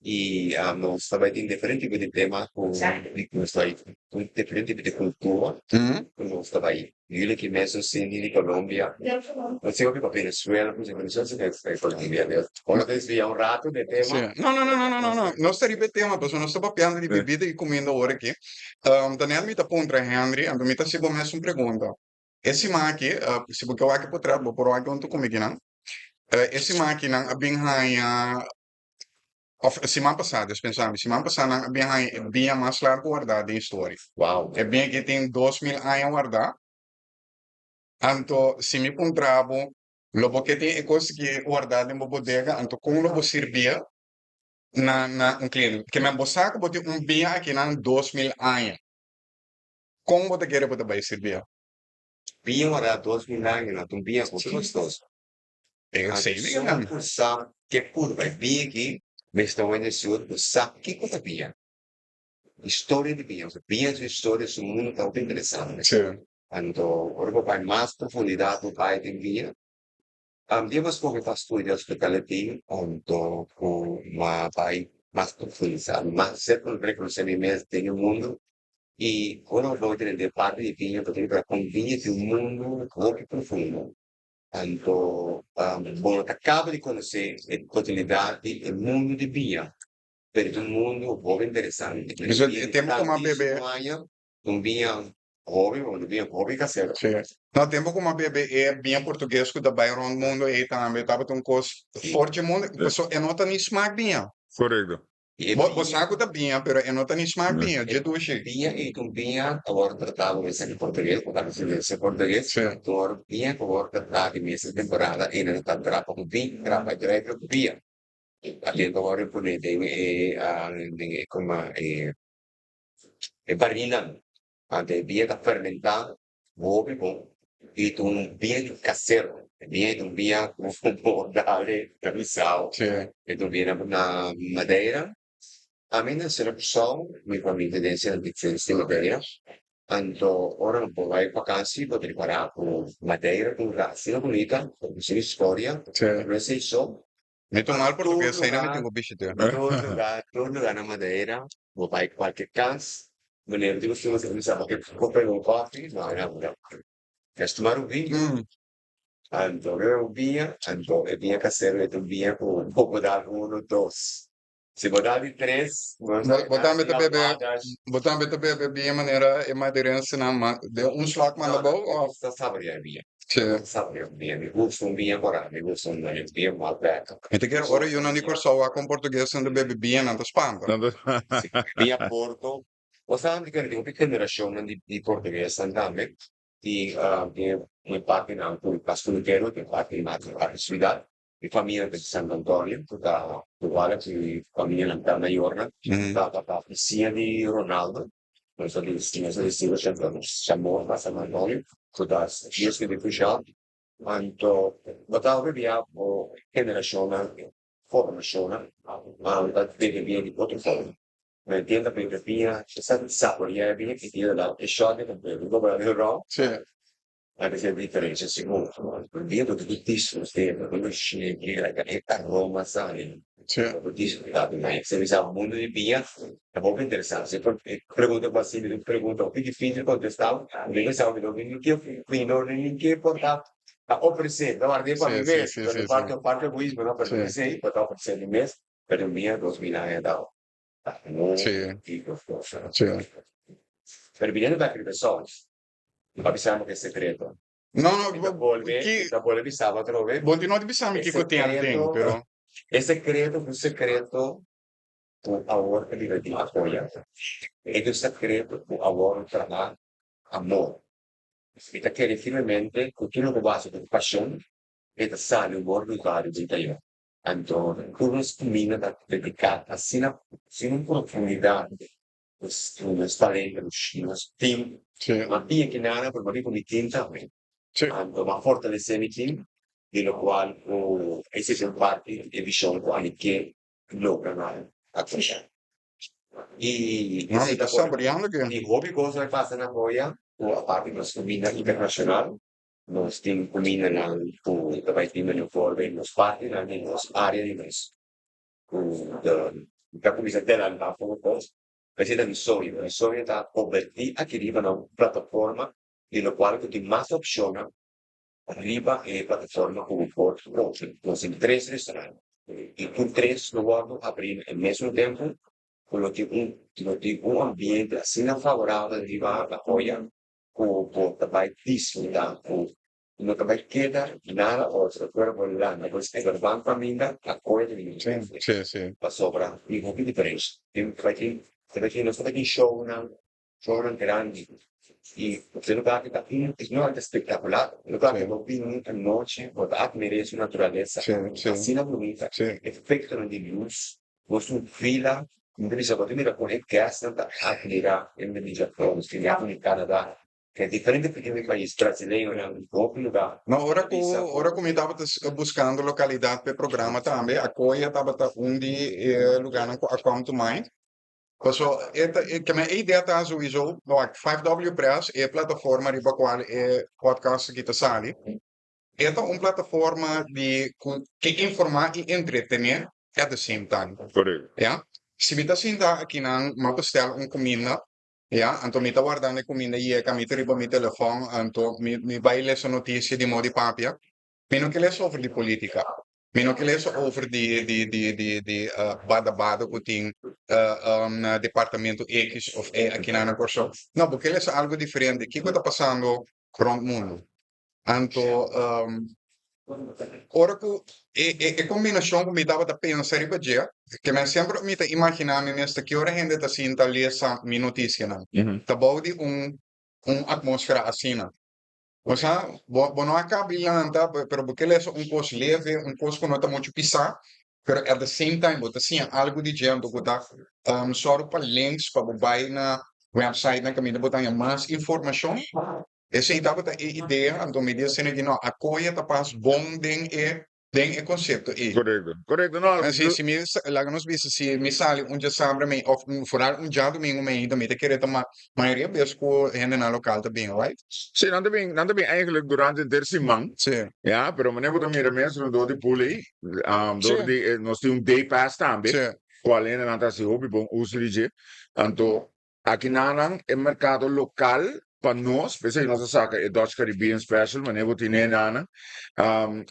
e nós também temos diferente tipo de tema com diferente tipo de cultura, Uhum. nós também. Jullie que mesmo assim de Colômbia, não sei o que para Venezuela, por exemplo, não sei se é Colômbia, né? Quando desvia um rato de tema, Sim. Não. Nós estaria tema, pessoal. Nós estamos falando de bebida e comida agora aqui. Daniel me está pondo Henry, então me está se começa uma pergunta. Esse aqui, se você vai aqui por trás, vou por aqui onde comigo, não? Esse máquina, a bem semana passada, pensamos, semana passada, bem mais largo guardado em história. uau, É bem que tem 2000 anos guardado. Então, se me encontrava, logo que tem coisa que guardado em uma bodega, então como logo servia na um cliente, que me bosaco bote bem aqui na 2000 anos. Como você quer botar vai servir? vinha orar 2000 anos, não vinha muito gostoso. Eu A sei, pessoa né? por sabe que por vai vir aqui, mas estão indo por sabe que coisa vinha. História de vinha, vinha de história do mundo está muito interessante. Sim. Então, agora vai mais profundidade do pai de vinha. Depois porque faz estudar hospitality, então com uma pai mais profundidade, mais certo reconhecimento do mundo. E agora vou entender parte de vinha, porque para com vinha do mundo muito profundo. Então, bom, acaba de conhecer a continuidade do mundo de vinha. Pero um mundo muito interessante. Isso temos como bebê. Um vinha hobby, um vinha hobby caseiro. Sim. Não, tempo como bebê é bem português que da bairro no mundo aí também tava um coisa forte mundo, pessoa é nota nem smack bem. Correcto. E Você sabe que bem, pero é nota nem smack bem, de duas. vinha e um vinha agora tratado em português, porque em português, Sim. agora vinha agora tratado nessa temporada e não está tratado com vinho, trata direto com vinha. Ali agora por tem como barrilan, ante vinha está fermentado, hobby bom, e um vinho caseiro, vinha um vinho com dale, camisal, Sim. e um vinho na madeira. A mí no se lo pasó, mi familia tendencia de madeira. Então, ora não vou ir para casa, vou preparar com madeira, com gracinha bonita, com sua história, Sim. receita. Me tomar português, aí não me lugar, tenho bicho teu. todo lugar na madeira, vou para qualquer casa. Me lembro de você pensava que comprei um coffee, não. Queres tomar um vinho? Então, eu vinha, então, eu vinha caseiro, eu vinha com um pouco de um, dois. Se botar de três, Botar me bebê bem maneira é madeirense na de slag man bom ou Sta sabaria via. Sim. Sabaria via. Mi gusta un via agora, mi gusta un via malbec. Então que ora eu não nem só com português sendo bebê bem na Espanha. Via Porto. O sabe che di una generazione di portoghese andame di una parte in alto, il Pascolichero, che parte in alto, ciudad, di famiglia di Sant'Antonio, tutta uguale, di famiglia lanterna giorna, tutta sia di Ronaldo, non so di stile siamo a San Antonio, tutta sia di Fucial, quanto votavo via o generazione, formazione, ma deve via di portafoglio. Me entiendo perché via c'è stato il sapore, via che ti da e scioglie con quello, dopo la vedrò, Sì. anche se è differenza sicuro, via tutto tuttissimo tempo, quello scegli, la canetta a Roma, sai, Sì. tuttissimo, se mi sa un mondo di via, è molto interessante, se pregunto quasi, pregunto, più difficile contestare, mi pensavo che non che portava, o per esempio, guarda, io parlo Sì, di me, sì, per sì, parte egoismo, no, per Sì. me sei, però per sé di me, per il mio 2000 è da Sì. dico forse. Sì. Per venire da persone, ma diciamo che è segreto. No, Da vuole di sabato dove? Continua di bisogno che È tem tempo, però. è segreto, un segreto, tu amor che diventi apoia. Ed è un segreto, tu amor tra amore. E da che finalmente continua con base di passione e da sale umor di vari di io. Anto, come spumina da dedicata sino in profondità, uno talento, uno team, Sì. ma via che nana per morir con i team también. Sì. Anto, ma fortalecer mi team, di lo qual esiste un parte e visione quali che lograno a crescere. No, mi sta saboreando che I hobby cosa passa na boia, o a parte da comida internacional, nós temos comida lá, o também temos no forno, nos partes, lá nas áreas, da comida dela, lá, como coisa. Precisa di solito, di solito da convertir adquiriva una piattaforma in quale tu ti mais opzione arriva e piattaforma come porto pronto. Nós temos 3 restaurantes. E com 3 no guardo abrir ao mesmo tempo, quello di un ambiente assim favorável arriva a joia, com também desfrutar, não também queda nada outro, pero por lá, depois é a banca família, a coisa de Sì, sì. para sobra e um pouco diferente. Tem nós aqui show grande e você lugar que não é espetacular, lugar que eu vi muita noite, você admira a natureza, assim na bonita, efeito de luz, você fila, invece você mira com ele que é tanta admira em mediação, que é no Canadá, que é diferente do país brasileiro, é um outro lugar. No, ora come estava buscando localidade para o programa também, a Coia estava lugar a quanto mais. So, que a ideia está sowieso, no, 5W Press é a plataforma riba a qual é podcast que está sali. É uma plataforma que informar e entretener at the same time. Correcto. Ja? Se você está aqui na uma bestel comida, ja, então me está guardando a comida e é me riba meu telefone, então me vai ler essa notícia de modo papia. Me não quer ler sobre de política. Me não quer ler over de bada que tem departamento X of E aqui na Corso. Não, porque ele é algo diferente. O que está passando rond o mundo? Então, ora que a combinação que me dava da pensar e badia, que me sempre me está imaginando nesta que hora a gente está assim, tá ler essa notícia, não? Tá bom de atmosfera assim, não? O sea, no acaba bilhando, pero porque ele é um curso leve, um curso que não está muito pisar, pero at the same time, você tinha algo de gente que está só para links, para vai na website, na caminho, botar mais informação. Essa então a ideia, então me diz que não, a coisa está pas bom den conceito aí. Correcto. No, Assim, se me lá nos visse se me sale dia sábado me of furar dia domingo me também te querer tomar maioria vez com gente na local também, right? sim, não tem eigenlijk durante a terceira Sim. ja, pero meneer wordt meer mensen door de puli, door die, nós temos day pass também, Sim. qual é na taxa hobby bom uso de, então aqui na é mercado local para nós, pensei nossa saca é Dutch Caribbean Special, meneer wordt in na,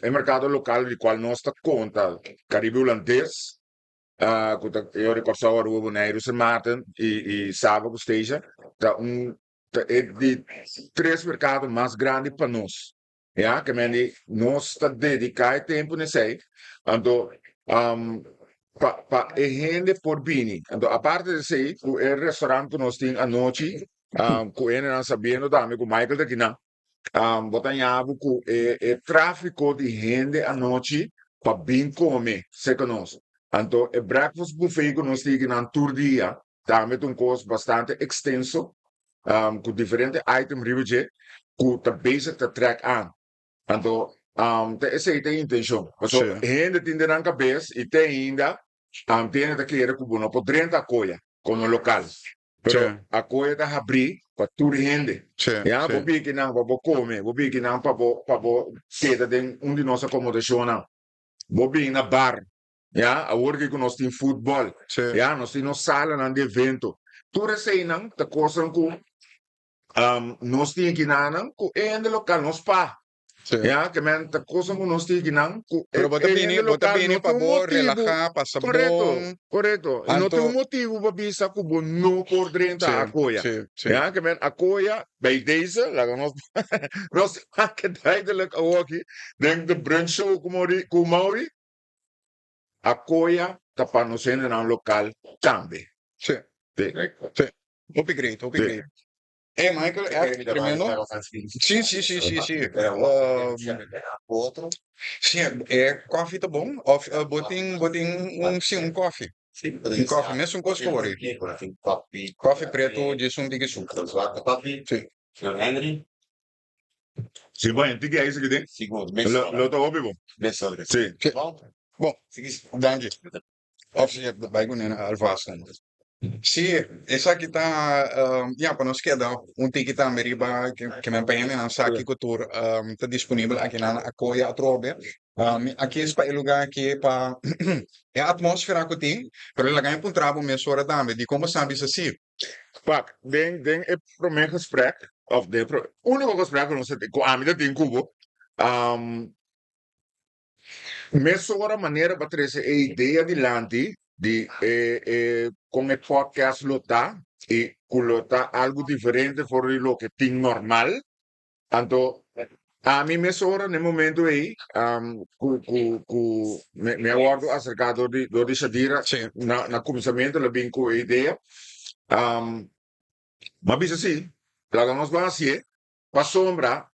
é mercado local de qual nós está conta, Caribe holandês, eu recordo agora o Bonaire, Sir Martin e sábado esteja, tá é de 3 mercados mais grandes para nós. Ja, que nós está dedicado tempo nesse aí. Então, para gente por bini. Então, a parte desse aí, o restaurante que nós temos à noite, com ele não sabendo também, com o Michael daqui na, botanhava com o tráfico de gente à noite para bem comer, sei que nós. Então, o breakfast buffet que nós temos na tour dia, também tem um custo bastante extenso, com diferentes items, que está basic te track aan. Então, essa é a intenção. Então, gente tem na cabeça e tem ainda, tem que querer que não pode 30 coisa como local. Pero a coisa está abrir para toda gente. Já, vou vir que não para comer, vou vir que não para queda de de nossa acomodação. Vou vir na bar. Já, a hora que nós temos futebol. Já, nós temos sala de evento. Tudo isso aí não, está coisa com nós temos que não, é no local, nós pá. Ja, que men ta cosa mo nós tigi nang. Pero bota bini para bo relajar, passa bom. Correto. E não tem motivo para bisa que bo não por dentro a coia. Ja, que men a coia bij deze, laga nós que duidelijk aqui, denk de brunch show com Mauri. A coia tá para nós in een local também. Sim. Upgrade. Michael, é tremendo. Sim. Outro. Sim, coffee tá bom. Botem um coffee. Um coffee, mesmo com escolha. Coffee preto de som de suco. Sim. Henry. Sim, bom, tem que é isso aqui dentro. Segundo. Lo tô ouvindo. Sim. Bom, danke. Of je bij kunnen alvast. Sí, esa kita ya pa nos queda un kita meriba que me empeñan en saki cultura está disponível aqui na Akoya Atrobe. Aqui é para o lugar que pa é a atmosfera que tem, pero lá ganha um trabalho mesmo hora também, de como sabe isso assim. Pak, den é pro meu gesprek, of de pro, único gesprek que nós temos com a minha tem cubo, mesmo agora maneira para trazer a ideia adiante de com o podcast lotar e colocar algo diferente fora do que tem normal. Então, a mim mesmo agora no momento aí, me aguardo acercado de Shadira Sim. na começamento, ela vem com a ideia. Mas bisa assim, lá nós vamos assim, para sombra,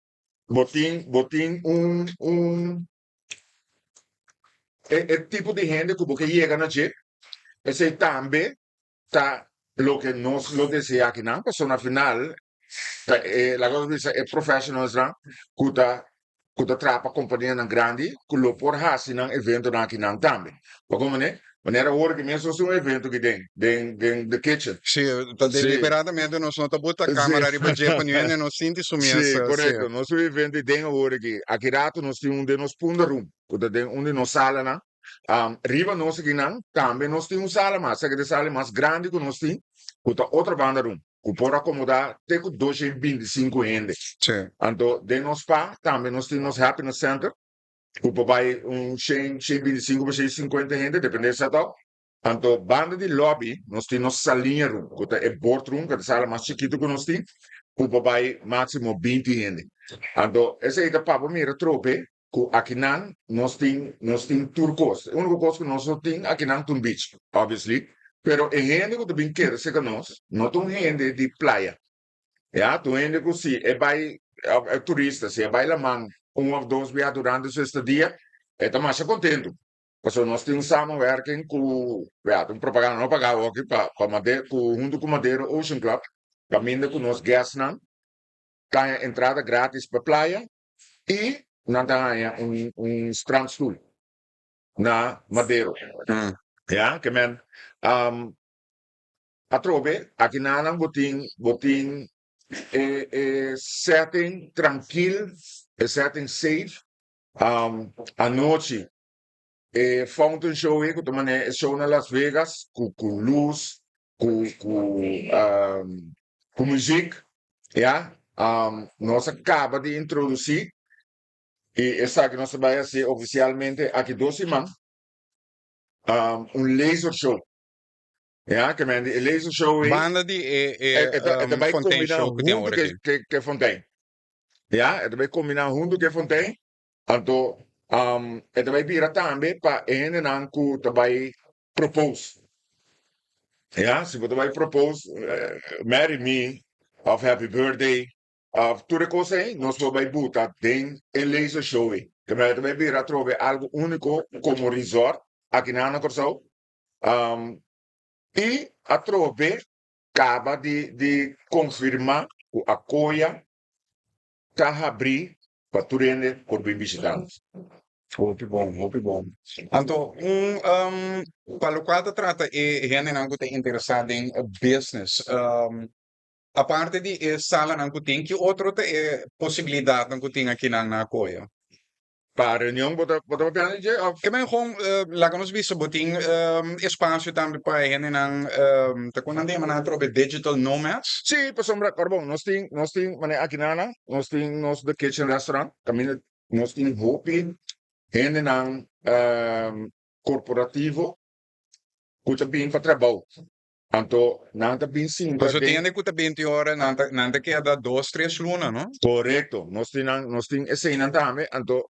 botin é tipo de gente que chega na gente, esse também tá lo que nós lo desea aqui não, porque na final, la cosa dice é professionals lá, que trapa companhia na grande, que lo por hasi nang evento na aqui não também. Porque como né, maneira hora que mesmo um evento que tem the kitchen. Sim, deliberadamente nós não estamos a câmera de budget para ninguém, não sinto isso Sì, mesmo. corretto. Nostro evento den ora che a Kirato nos tem de nos punda room, kuda den onde nos sala na. Riva nos que não, também nós tem sala mas, que de sala mais grande que nós tem, kuda outra banda room, que pode acomodar até com 225 gente. Sim. Então, de nos pa, também nós tem nos happiness center, que vai 125 para 150 gente, depende se tal. Então, banda de lobby, nós tem nos salinha room, kuda é boardroom, que é sala mais chiquito que nós tem. Cuba vai máximo 20 gente. Então, essa é a papo mira trope, que aqui não, nós tem turcos. A única coisa que nós não tem aqui não tem beach, obviously. Pero a gente que também quer ser que nós, não tem gente de praia. Ja, tem gente que sim, é turista, se vai lá man, ou dois dias durante sua estadia, é tá mais contento. Porque nós temos samenwerking com, ja, tem propaganda não pagar aqui para Madeira, junto com Madeira Ocean Club, caminho com nós guests não, tem entrada grátis para a praia e não tem strandstoel na Madeira. Ja, que men, a trove, aqui não botin setting tranquilo, setting safe, a noite, fountain show, que também é show na Las Vegas, com luz, com música, ja, nós acaba de introduzir e essa que nós vai ser oficialmente aqui 2 semanas, laser show. Ja, que men, o laser show aí, Banda de vai Fontaine combinar Show que tem junto agora aqui. que Fontaine. Ja, vai combinar junto que Fontaine. Então, vai virar também para ele não que vai propose. Ja, se você vai propose, marry me, of happy birthday, of tudo coisa aí, nós vamos botar tem o laser show aí. Que vai virar trove algo único como resort aqui na Corsão. E a trove acaba de confirmar que a Coia está a abrir para turene por bem visitantes. Hope bom, hope bom. Então, para o qual trata é gente não que tem interessado em business. A parte de sala não que tem, que outro possibilidade não que tem aqui na Coia. Para reunião, bota Que men gewoon, laten we wisselen, boting, espaço também para gente não, tá quando andamos na trobe digital nomads. Sim, para sombra, carbon, nós tem, mané, aqui nana, nós tem, nós the kitchen restaurant, caminho, nós tem hopi, gente não, corporativo, que bem para trabalho. Então, não tá bem sim. Mas eu tenho que 20 horas, não tá que é da 2, 3 lunas, não? Correto, nós tem esse aí também, então,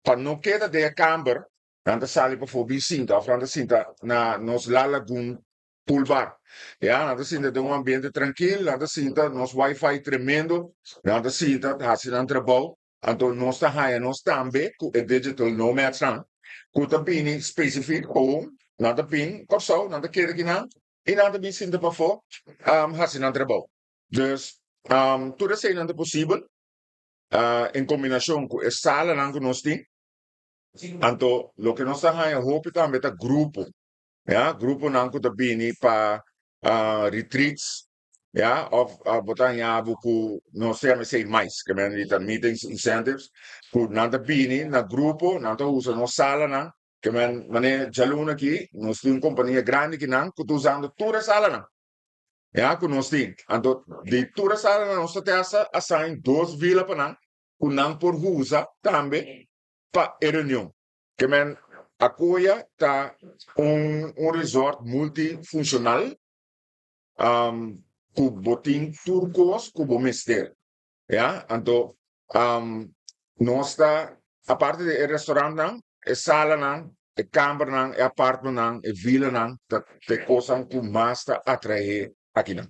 para não queda de camber, não tá sali para fobia cinta, a cinta na nos la lagoon pool bar. Ja, não tá cinta de ambiente tranquilo, não tá cinta nos wifi tremendo, não tá cinta, assim não trabalho. Então, nós tá high, nós também, com o digital nomads, com tá bem específico, ou não tá bem, corso, não tá queda aqui não, e não tá bem cinta para fora, assim não trabalho. Dus, tudo isso não é possível, em combinação com a sala que nós temos. Então, o que nós estamos a roupa também é grupo. Ja, grupo nang kuta bini pa retreats. Ja, of botan ya buku no sei me sei mais, que men itan meetings incentives. Ku nanta bini na grupo, nanta usa no sala na, que men mane jaluna ki, no stu companhia grande ki nang kutu usando tura sala na. Ja, ku no sti. Anto di tura sala na no sta asa assign dos vila pa nang, ku nang por usa tambe pa e reunião. Que men apoia tá um resort multifuncional ku botin turcos ku bomester. Ja, anto nós está a parte de restaurante nang, e sala nang, e kamer nang, e apartment nang, e vila nang, dat te coisa ku mais ta atrair aqui nang.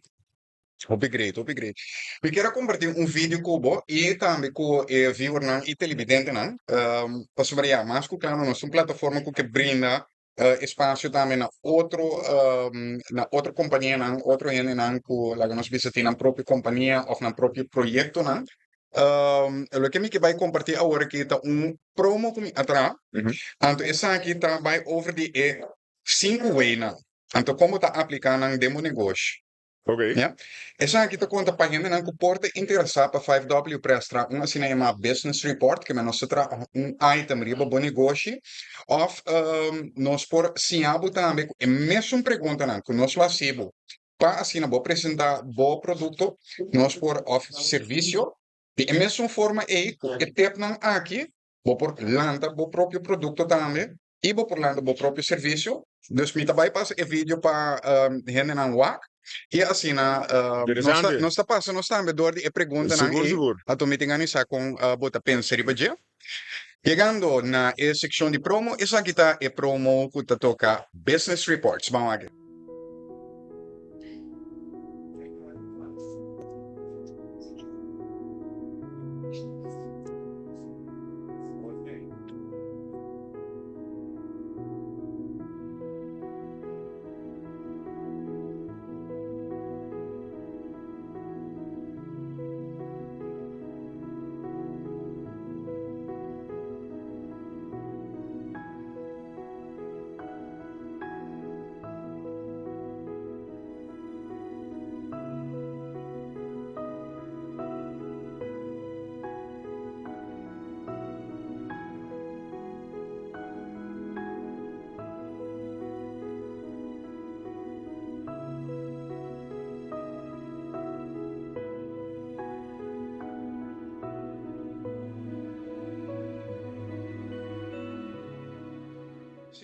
Obrigado, obrigado. Eu quero compartilhar um vídeo com você e também com o viewer e televidente, para sobre mais que claro, nós uma plataforma que brinda espaço também na outra companhia, outro ene, que lá nós visitamos na própria companhia ou na próprio projeto, o que me vai compartilhar agora que está promo que me atrás, então essa aqui trabalha over de 5 ways, então como está aplicando em demo negócio. Ok. Ja. Essa aqui está conta página na que porta interessar para 5W prestar uma assim uma business report que nós tra item riba bom negócio of nós por sinabo também é mesmo pergunta não que nós fazemos para assim vou apresentar bom produto nós por of serviço de mesma forma que tep não aqui vou por landa bom próprio produto também e vou por landa bom próprio serviço dus me também passa e vídeo para rende não WAC e assim, Interessante. nós está passando, nós também door die pergunta na Seguro, seguro. a tomite ganisa com bota pensar e chegando na seção de promo, essa aqui tá é promo que tá toca business reports, vamos aqui.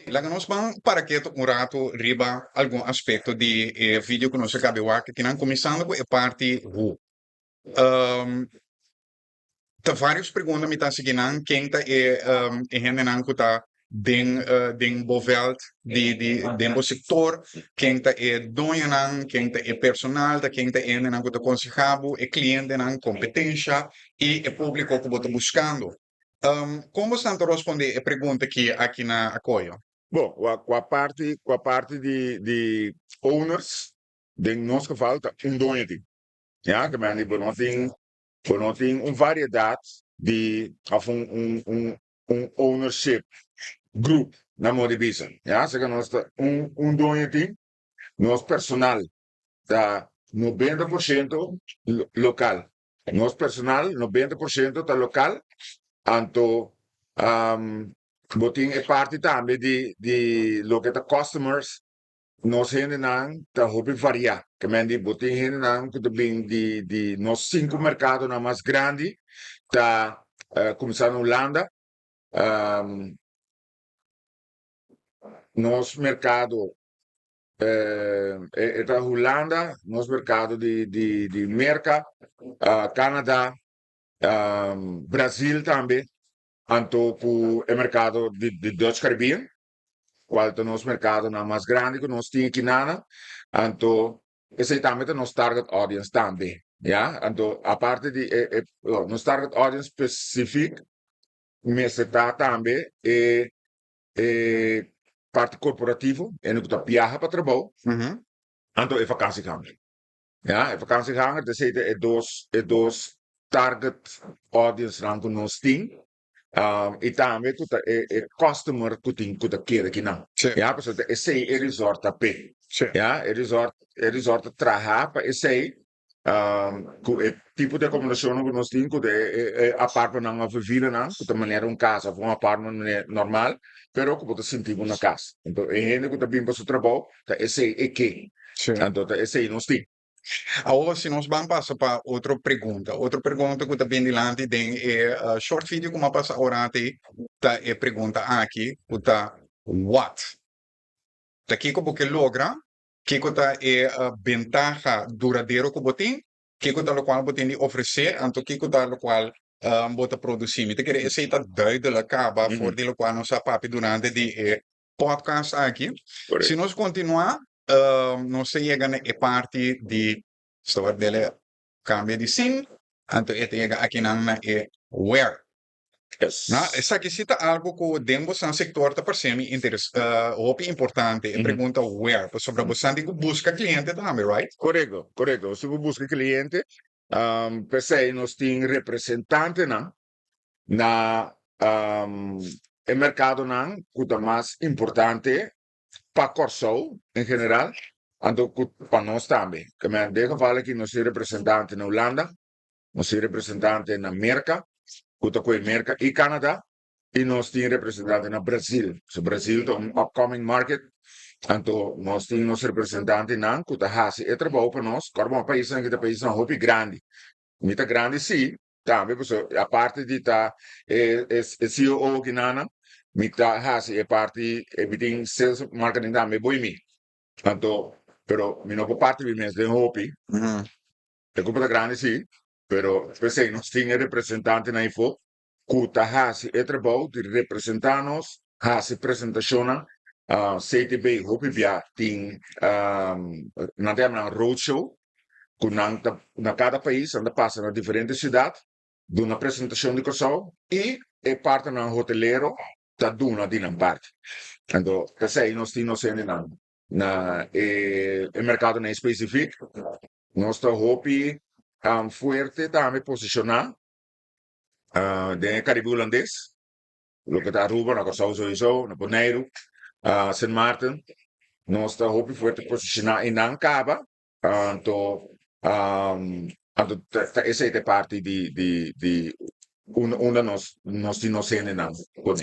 Lá nós vamos para que um rato riba algum aspecto de vídeo que nós acabamos aqui, que começando com a parte tá vários perguntas me tá seguindo quem tá gente não que tá den boveld den bo sector quem tá dono não quem tá personal tá quem tá não que tá concejado cliente não competência e público que está buscando como estão a responder a pergunta que aqui na apoio. Bom, com a parte de owners, de nosso geval, tá dono de. Ja, que men não tem uma variedade of ownership group na Modibisa. Ja, se que nós tá dono de, nosso personal tá 90% local. Nosso personal 90% tá local, anto botin é parte também de lo que tá customers nós gente não tá hobby variar que men di botin gente não que também de nós 5 mercados na mais grande tá começando Holanda nosso mercado é Holanda nosso mercado de Merca Canadá Brasil também anto o mercado de Dutch Caribbean qual é nosso mercado na mais grande que nós temos aqui nada anto esse também é nosso target audience também ja anto a parte de nosso target audience específico mas está também parte corporativo en que dat viaja para trabalho anto é vakantieganger ja é vakantieganger dat zitten é dos target audience rango nós temos E também customer que quer aqui não. Sim. Ja, porque esse aí é resort a pé. Sim. Ja, resort trabalhar para esse aí. Tipo de acomodação que nós temos, que apartamento não é vila não, que maneira casa, um apartamento normal, pero que pode sentir uma casa. Então, é gente que também para o trabalho, esse aí é que. Sim. Então, esse aí nós temos. Agora, se nós vamos passar para outra pergunta que está bem delante tem é short video como passa orante, tá é pergunta aqui, que tá what? Tá aqui como que logra, que tá é a ventaja duradouro que botem, que tá lo qual botem de oferecer, anto que tá lo qual bota produzir. Me te querer esse tá duidelijk acaba voor de lo qual nós papi durante de podcast aqui. Correto. Se nós continuar, nós chegamos a parte de stort dele cambia de sim, anto ete chega aqui na where. Yes. Na, essa aqui cita algo que dentro do sector tá parecendo importante. Pergunta where, sobre você que busca cliente também, right? Correto, correto. Se você busca cliente, per se nós temos representante na el mercado que é mais importante para Corso em geral, para nós também. Que me deja falar que nós temos representante na Holanda, nós temos representante na América, que é América e Canadá, e nós temos representante na Brasil. So Brasil é upcoming market. Então, nós temos representante não, que está e trabalha para nós, como um país que é um país muito grande. Muito grande, sim, também, a parte de CEO que não, é parte, tem sales marketing também, boi mi. Então, pero, minha parte de mês de hobby, é culpa grande, sim, pero, pensei, nós temos representante na info, que está e trabalha de representar-nos, apresentação, CTB, hobby, tem, na termina roadshow, na cada país, anda passa na diferente cidade, de uma apresentação de Kosovo e é parte na hoteleiro da duna de uma parte. Então, sei, nós temos na mercado na específico, nós estamos hobby forte também posicionar de Caribe holandês, o que está Aruba, na Kosovo sowieso, na Bonaire, Sint Maarten, nós estamos hobby forte posicionar em Ancaba, então essa é parte de una nos inocente não.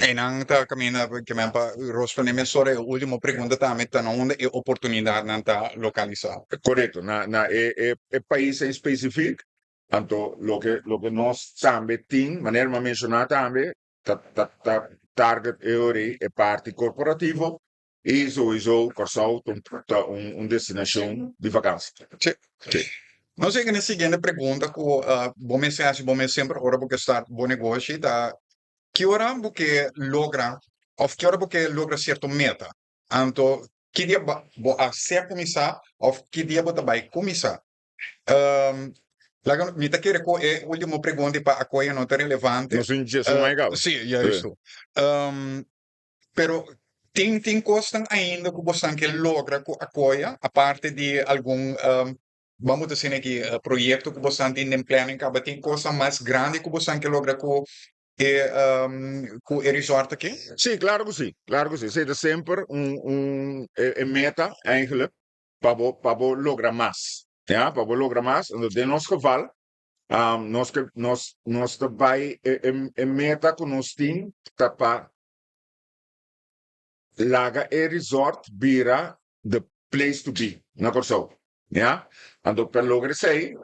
E não tá caminhando que me pa responder sobre a última pergunta também tá onde é oportunidade não tá localizado. Correto, na país em específico, então lo que nós também tem, maneira de mencionar também, target é parte corporativo e sowieso Corsau destinação de vacância. Sim. Nós chegamos na seguinte pergunta que bom sempre ora porque está bom negócio tá que hora porque logra que hora porque logra certo meta então que dia a ser começar ou que dia você vai começar me tá querendo é última pergunta para a coisa não tá relevante Nós injeção legal. sim já isso pero tem coisas ainda que você que logra com a coisa a parte de algum vamos dizer aqui projeto que você tem em planning que tem coisa mais grande que você que logra com o resort aqui? Sim, claro que sim. Claro que sim. Seja sempre meta, eigenlijk, para lograr mais. Ja, para lograr mais. En in ons geval, nós vai meta que nós temos para laga resort vira the place to be. Na Corsou. Ja? Então, para lograr isso aí,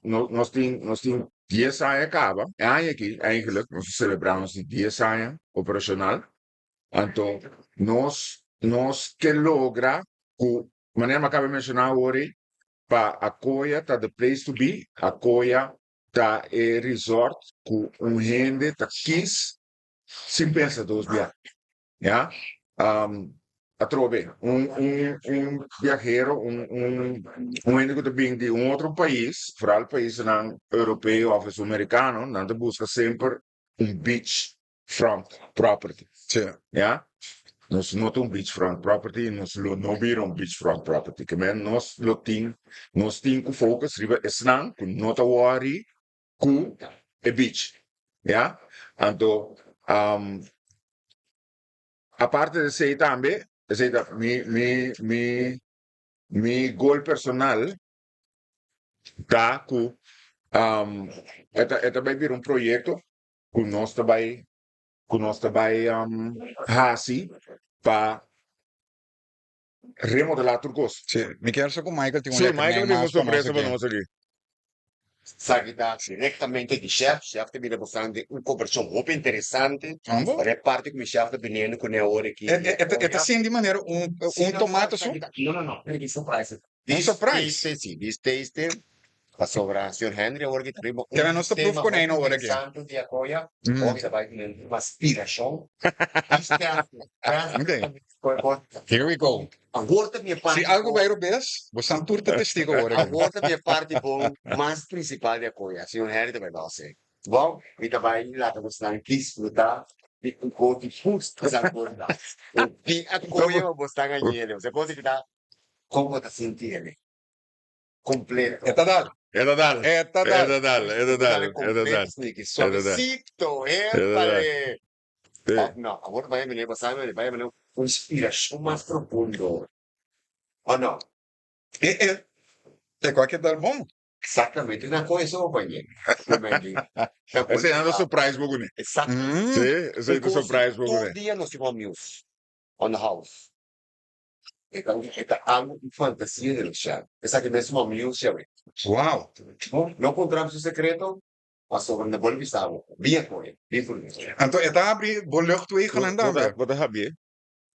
nós temos 10 anos acaba. Aqui, eigenlijk, nós celebramos 10 anos operacional. Então, nós que logra, de maneira que acaba de mencionar hoje, para acolher tá the place to be, acolher tá resort com gente tá quis, sem pensar dos viagens. Ja? A trove, viajero, gente que vem de outro país, vooral país europeu ou americano, não busca sempre beachfront property. Sim. Ja? Nós não temos beachfront property, nós não viramos beachfront property. Que nós temos que focar riba esnan, com nota worry, com a beach. Ja? Anto, aparte de isso também, mi goal personal tá com esta vai vir projeto que nós vai assim para remodelar Turcos. Sim, me quero só com o Michael, tem um Sim, leque Michael mais tem uma para nós surpresa para aqui. nós aqui. Sai diretamente de chef te viene mostrando uma conversão muito interessante. Vamos? Reparte com o chefe vindo com a hora aqui. É assim de maneira, tomate só. Não. Ele surprise. Surprise. Sim, this taste. A sobre o Sr. Henry, agora que temos Que nós não proof com ele na hora aqui. interessante de apoia. Hoje vai ter uma inspiração. Here we go. Agora minha parte. Se algo vai robes, você não turta testigo agora. Agora minha parte bom, mais principal de apoia. Sr. Henry também não sei. Bom, e também lá estamos na desfrutar de um pouco de justo essa coisa. E a coisa você está ganhando. Você pode ficar como está sentindo. Completo. É dado. É verdade. É dado. Suavecito, épale. No, agora vai me levar, sabe? Vai me levar uma inspiração mais profundo. Ou não? É qualquer dar bom. Exatamente, uma coisa eu banheiro. Esse é um surprise para você. Exato. Sim, esse é um surprise para Todo você. dia nós temos amigos. On the house. Então, é algo de fantasia do chá. Essa que mesmo amigos, já vê. Uau. Não encontramos o secreto, mas sobre na boa vista, bem coisa, bem por mim. Então, é abrir bolhão tu aí com andar. Wat heb je?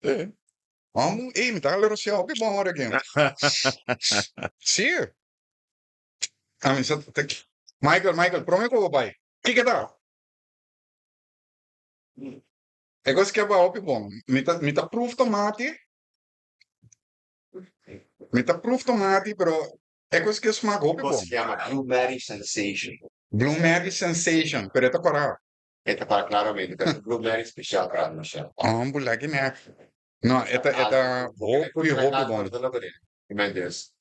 Sim. Vamos, me tá lendo se algo bom agora aqui. Sim. Michael, prometo que eu vou pai. Que dá? É coisa que é bom. Me tá proof tomate. Me tá proof tomate, pero é coisa que esmaga bom. Cosa si chiama Blueberry Sensation. Blueberry Sensation, pero é correto. Esta para claramente, perché Blueberry special para non c'è. Moleque, né? Não, hopi bom.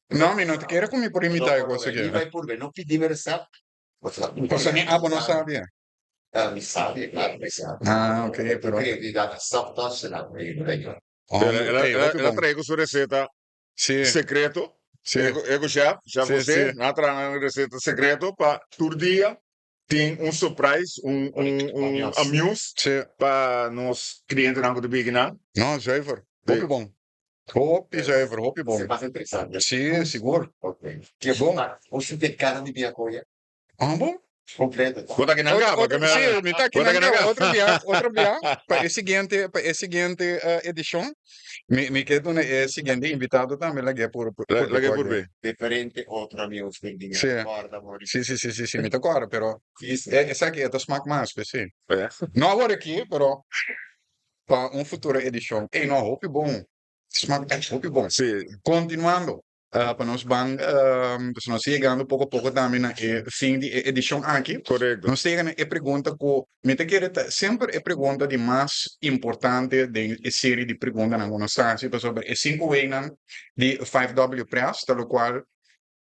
Não, não te quero comer por imitar coisa aqui. E vai por bem, não pedi receita. Você nem não sabia. Mi sabe, claro, mi sabe. Ah, ok, però. Quindi data soft touch la prego. Ela traigo sua receita Sim, secreto. sim. Ego chef você, na traga receita secreto para todo dia tem surprise, amuse Sim. para nos clientes não de beginner. Não, zuiver. Hopi bom. Hopi zuiver, hopi bom. Se passa interessante. Sim, seguro. Ok. Que bom. Você tem cara de minha coisa. Bom. Completa. Bota aqui na capa. Sim, me tá aqui Bota aqui na capa. outro dia, para a seguinte edição, me quedo na seguinte invitado também, lá por bem. Diferente outro amigo que tinha. Sim. Guarda, amor. Sim, me toca agora, pero essa aqui é da smack mais, sim. É. Não agora aqui, pero para futura edição. Não, hopi bom. Smack é hopi bom. Sim. Continuando. Para nós vamos, nós chegando pouco a pouco também na fim de edição aqui. Correto. Nós chegamos a pergunta que me te quero sempre a pergunta de mais importante da série de perguntas na nossa sobre 5 weinan de 5W Press, tal qual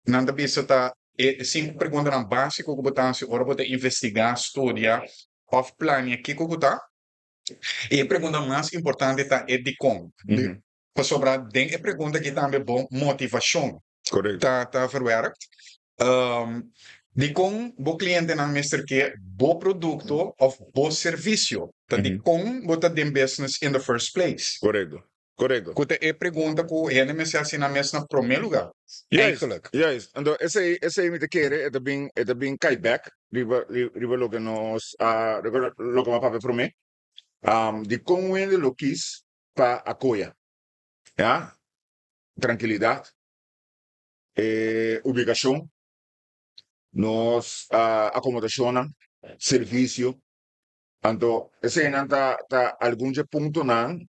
não da bisa tá 5 perguntas na básico que botar ora botar investigar, estudar, off plan aqui que tá. E a pergunta mais importante tá é de como. Para sobrar, tem a pergunta que também é bom, motivação. Correto. Tá verwerkt. De como o cliente não mestre que bom produto ou bom serviço. De como botar de business in the first place. Correto. Que é a pergunta que ele me assim na mesma primeiro lugar. Eigenlijk. Juist. Então, esse me te quer, é bem caiback, riba lo que nos, lo que meu papai promete, de como ele lo quis para apoiar. ¿Ya? Tranquilidad, ubicación, nos acomodación, servicio. Tanto, ese nanta algún punto nan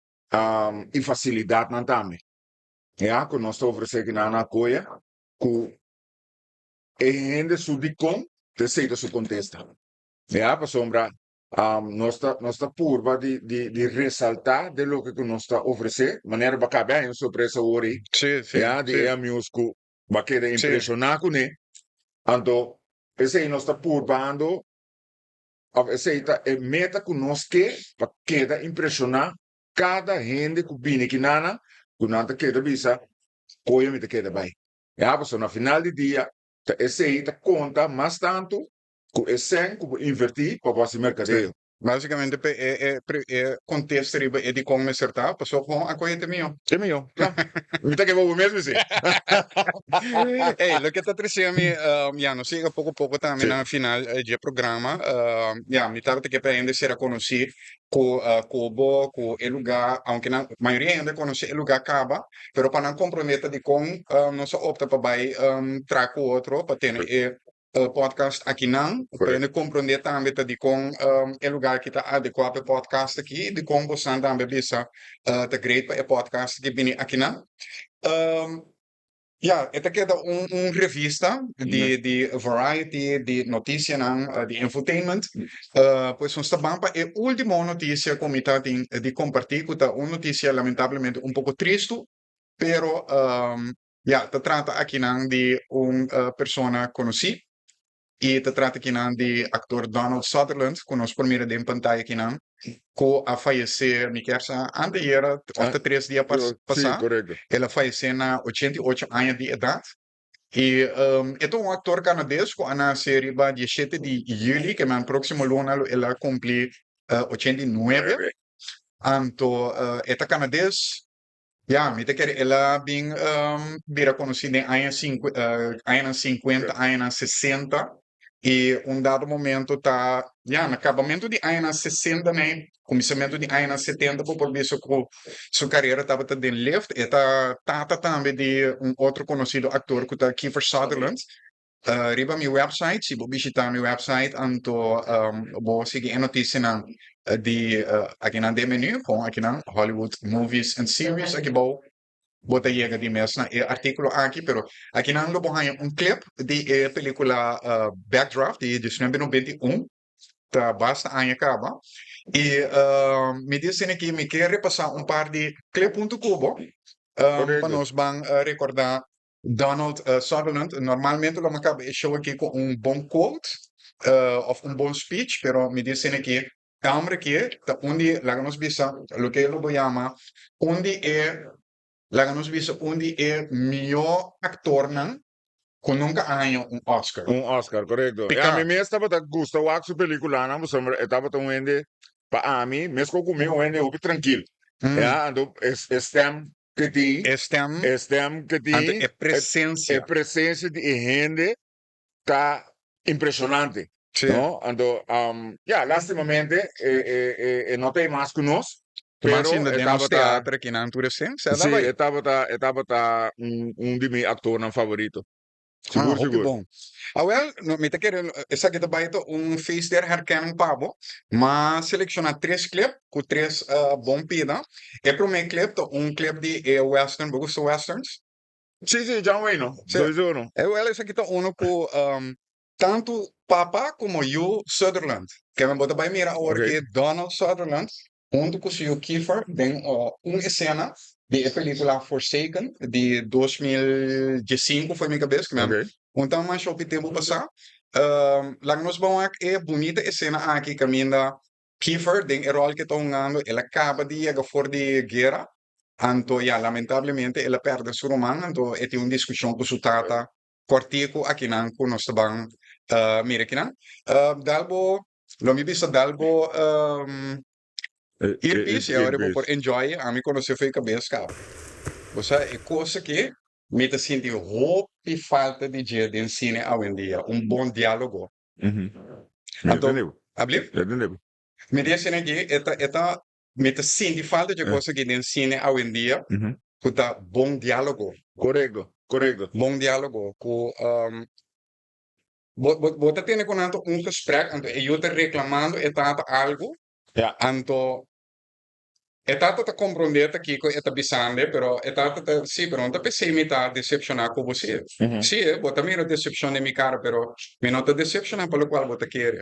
y facilidad nan también. ¿Ya? Con nos ofrece que nan apoya, que gente su dicón, te se su contesta. ¿Ya? Para sombra. Nossa curva de ressaltar de lo que nos está oferecendo, maneira bacana, é uma surpresa hoje, de amigos que vai querer impressionar com ele, então, esse aí nós está curvando aceita e meta conosco para queda impressionar cada gente que viene aqui nana, que nada queda bisa, coisa me queda bem. Ja, pues no final do dia, aceita conta mais tanto que esse que invertir para você mercadeio. Basicamente, contexto é de como acertar, passou com a coisa minha. É meu, ja. Me que vou mesmo assim. Hey, lo que está dizendo, já não chega pouco a pouco também Sim. na final do programa. Já, me estava que ainda será conhecido com com o lugar, aunque a maioria ainda conhece o lugar acaba, pero para não comprometer de com não só opta para vai trago outro para ter podcast aqui não, para não compreender também de com o lugar que está adequado para podcast aqui, de como você também bisa de great para podcast que vem aqui não. Ja, esta queda revista de variety, de notícia, de infotainment. Pois nós estamos para a última notícia que me de compartilhar, que uma notícia lamentavelmente pouco triste, pero ja, se trata aqui de pessoa conhecida. E se trata aqui de actor Donald Sutherland, que nós primeiro em pantalla aqui que a falecer, me quer anteayer, hasta 3 dias Sim, passar. correto. Ela faleceu na 88 anos de idade. E é um ator canadense que na série de 17 de julho, que no próximo ano ela cumpre 89. Então, é canadense. Ja, me quer ela bem vira conhecida em anos 50, anos 60. E dado momento tá, já, no acabamento de anos 60, né, começamento de anos 70, por isso que sua carreira estava de left, e tá também de outro conhecido ator, que tá Kiefer Sutherland. Riba meu website, se você visitar meu website, então, vou seguir a notícia de aqui na menu, com aqui na Hollywood Movies and Series, aqui bota llega de mes na artículo aqui, pero aqui não lo hay clip de película Backdraft de 1991, tá basta aí acaba. E me dizem que me quer repassar par de clip.cubo para nós vamos recordar Donald Sutherland. Normalmente lo acaba show aqui com bom quote ou bom speech, pero me dizem que câmera que onde lá nos bisa, lo que eu vou chamar, onde Láganos visto onde é melhor actor que nunca ganhou Oscar. Oscar, correcto. Pica. A mí me estaba gusto wa su película, na pues estaba tan wende pa a mí me esco comigo wende ubi tranquilo. Ja, ando estem que ti, estem que ti, É presença. a presença de gente tá impressionante. Sim. ¿No? Ando, ya, lastimamente, no tem mais conosco. Mas Pero ainda temos teatro aqui na adolescência. Sim, estava de meus atores favoritos. Seguro, que seguro. bom. Well, me querendo, essa aqui também é face der herkenning pabo, mas selecionar 3 clips com 3 bom pida. É para o clip, clip de western, você westerns? Sim, John Wayne, no? Sim. 2-1. Well, esse aqui com tanto Papa como eu, Sutherland. Que me bota bem mira agora que Donald Sutherland, junto com o seu Kiefer, tem uma cena de película Forsaken, de 2015, foi minha cabeça, que mesmo. Então, mas o tempo passar, lá nós vamos é bonita cena aqui, que ainda Kiefer, tem o rol que está jogando, ele acaba de chegar fora de guerra, então, ja, lamentavelmente, ele perde seu romano, então, é uma discussão com sua tata, cortico aqui não, com nós também, mira aqui não, dalbo, lo mi visto dalbo, earpiece, agora vou por enjoy, a mim quando você foi cabeça, cara. Você é coisa que me te senti roupa e falta de dia de ensino hoje em dia, bom diálogo. Então, abrir? Me disse que me te senti falta de coisa que de ensino hoje em dia, que tá bom diálogo. Correcto. Bom diálogo, com você tem com gesprek, então eu te reclamando algo, então Etata te compreender aqui com eta bisande, pero etata te sí, pero não te pensei me tá decepcionar com você. Sim, bota mira decepção de minha cara, pero me não te decepcionar pelo qual você quer.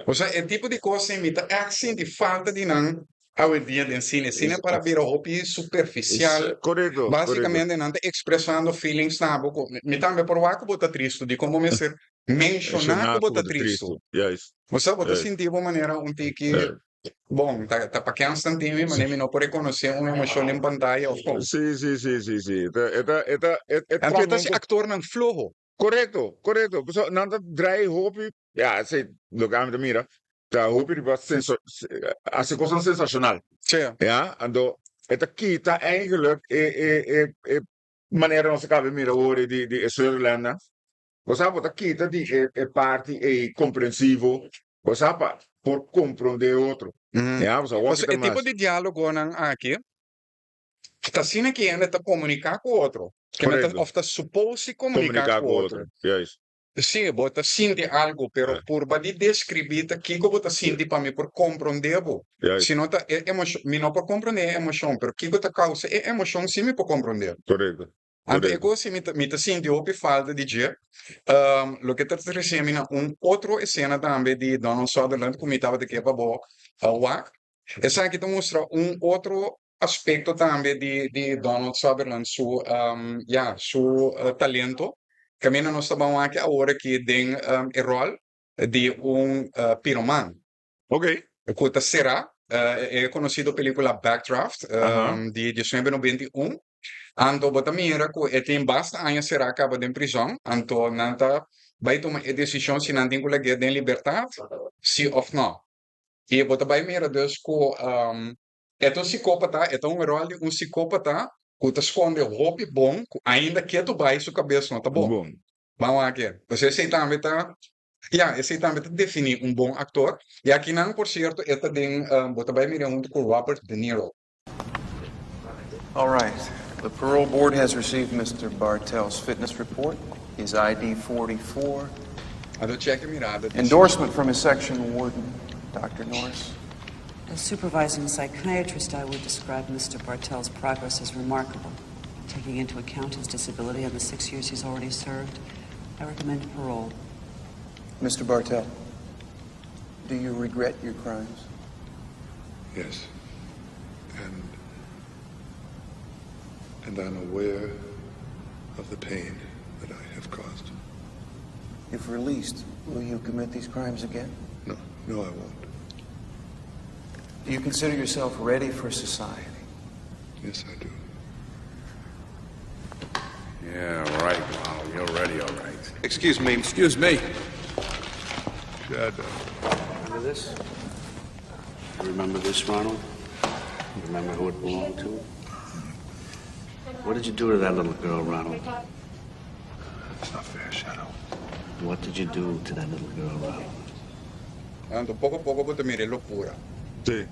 Ou seja, é tipo de coisa me tá assim de falta de não ao dia de ensino, ensino para vir hobby superficial. Correcto. Basicamente não te expressando feelings na boca. Me também por waco bota triste de como me ser mencionar que Mencionar você como de triste. Cristo. Juist. Você É. sentir de maneira que, bom, tá para quem está tendo, mas nem não pode reconhecer uma emoção em pantalla ou como. Sim. Het Então, kwam esse ator não flojo. Correcto. So, nanda draai hoop je, ja, ze, lo gaan we de mira. Da hoop je wat als ik was sensationeel. Sim. Ja, en do, het kita eigenlijk, maniera non si cabe mira ore di Surlanda. Wasapa ta kita di parti comprensivo. Wasapa por comprender outro. Ja, was Mas ook o tipo de diálogo não aqui, está sendo que ainda está comunicar com o outro. Que não Correcto. está suposto comunicar Comunicar com o outro. Juist. Sim, bota sente algo, pero por badi descrever tá que bota sente para mim por compreender, bo. Juist. Se não tá emoção, me não por compreender a emoção, pero que bota causa é emoção sim me por compreender. Correcto. Ante eu se me tá sente op falta de dia. Lo que tá recebendo outro cena também de Donald Sutherland como estava de que para bo, WAC. Essa aqui te mostra outro aspecto também de Donald Sutherland, su talento. Camina nós estamos aqui agora que tem o rol de piromano. Ok. Que será é conhecido película Backdraft de 1991. Anto bota mira que tem bastante anos será acaba de prisão. Anto nanta vai tomar a decisão se não tem que legar de liberdade, sim ou não. E bota vai mira dus que é um psicópata, é rol de psicópata que te esconde roupa bom, ainda que tu vai sua cabeça não tá bom. Bom. Vamos aqui. Você também tá, esse também tá definir bom ator. E aqui não, por certo, esta tem, bota vai mirar junto com Robert De Niro. All right. The parole board has received Mr. Bartel's fitness report, his ID 44, Ado check mirada. endorsement from his section warden, Dr. Norris. As supervising psychiatrist, I would describe Mr. Bartel's progress as remarkable. Taking into account his disability and the 6 years he's already served, I recommend parole. Mr. Bartel, do you regret your crimes? Yes. And I'm aware of the pain that I have caused. If released, will you commit these crimes again? No, I won't. Do you consider yourself ready for society? Yes, I do. Yeah, right, Ronald. You're ready, all right. Excuse me. Excuse me. Shadow. Remember this? You remember this, Ronald? You remember who it belonged to? What did you do to that little girl, Ronald? That's not fair, Shadow. What did you do to that little girl, Ronald? Ando poco a poco bota mira loucura. Sí.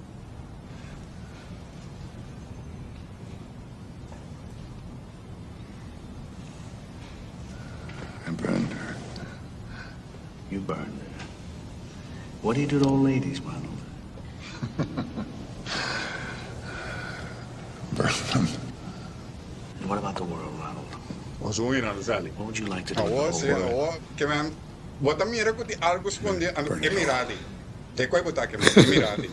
I burned her. You burned her. What do you do to old ladies, Ronald? Burn them. And what about the world, Ronald? Was hoe je naar de zaling? What would you like to do with Awo, the se, whole world? awo, que man, bota mira que ti algo esconde, ando que miradi. Te coi bota que miradi.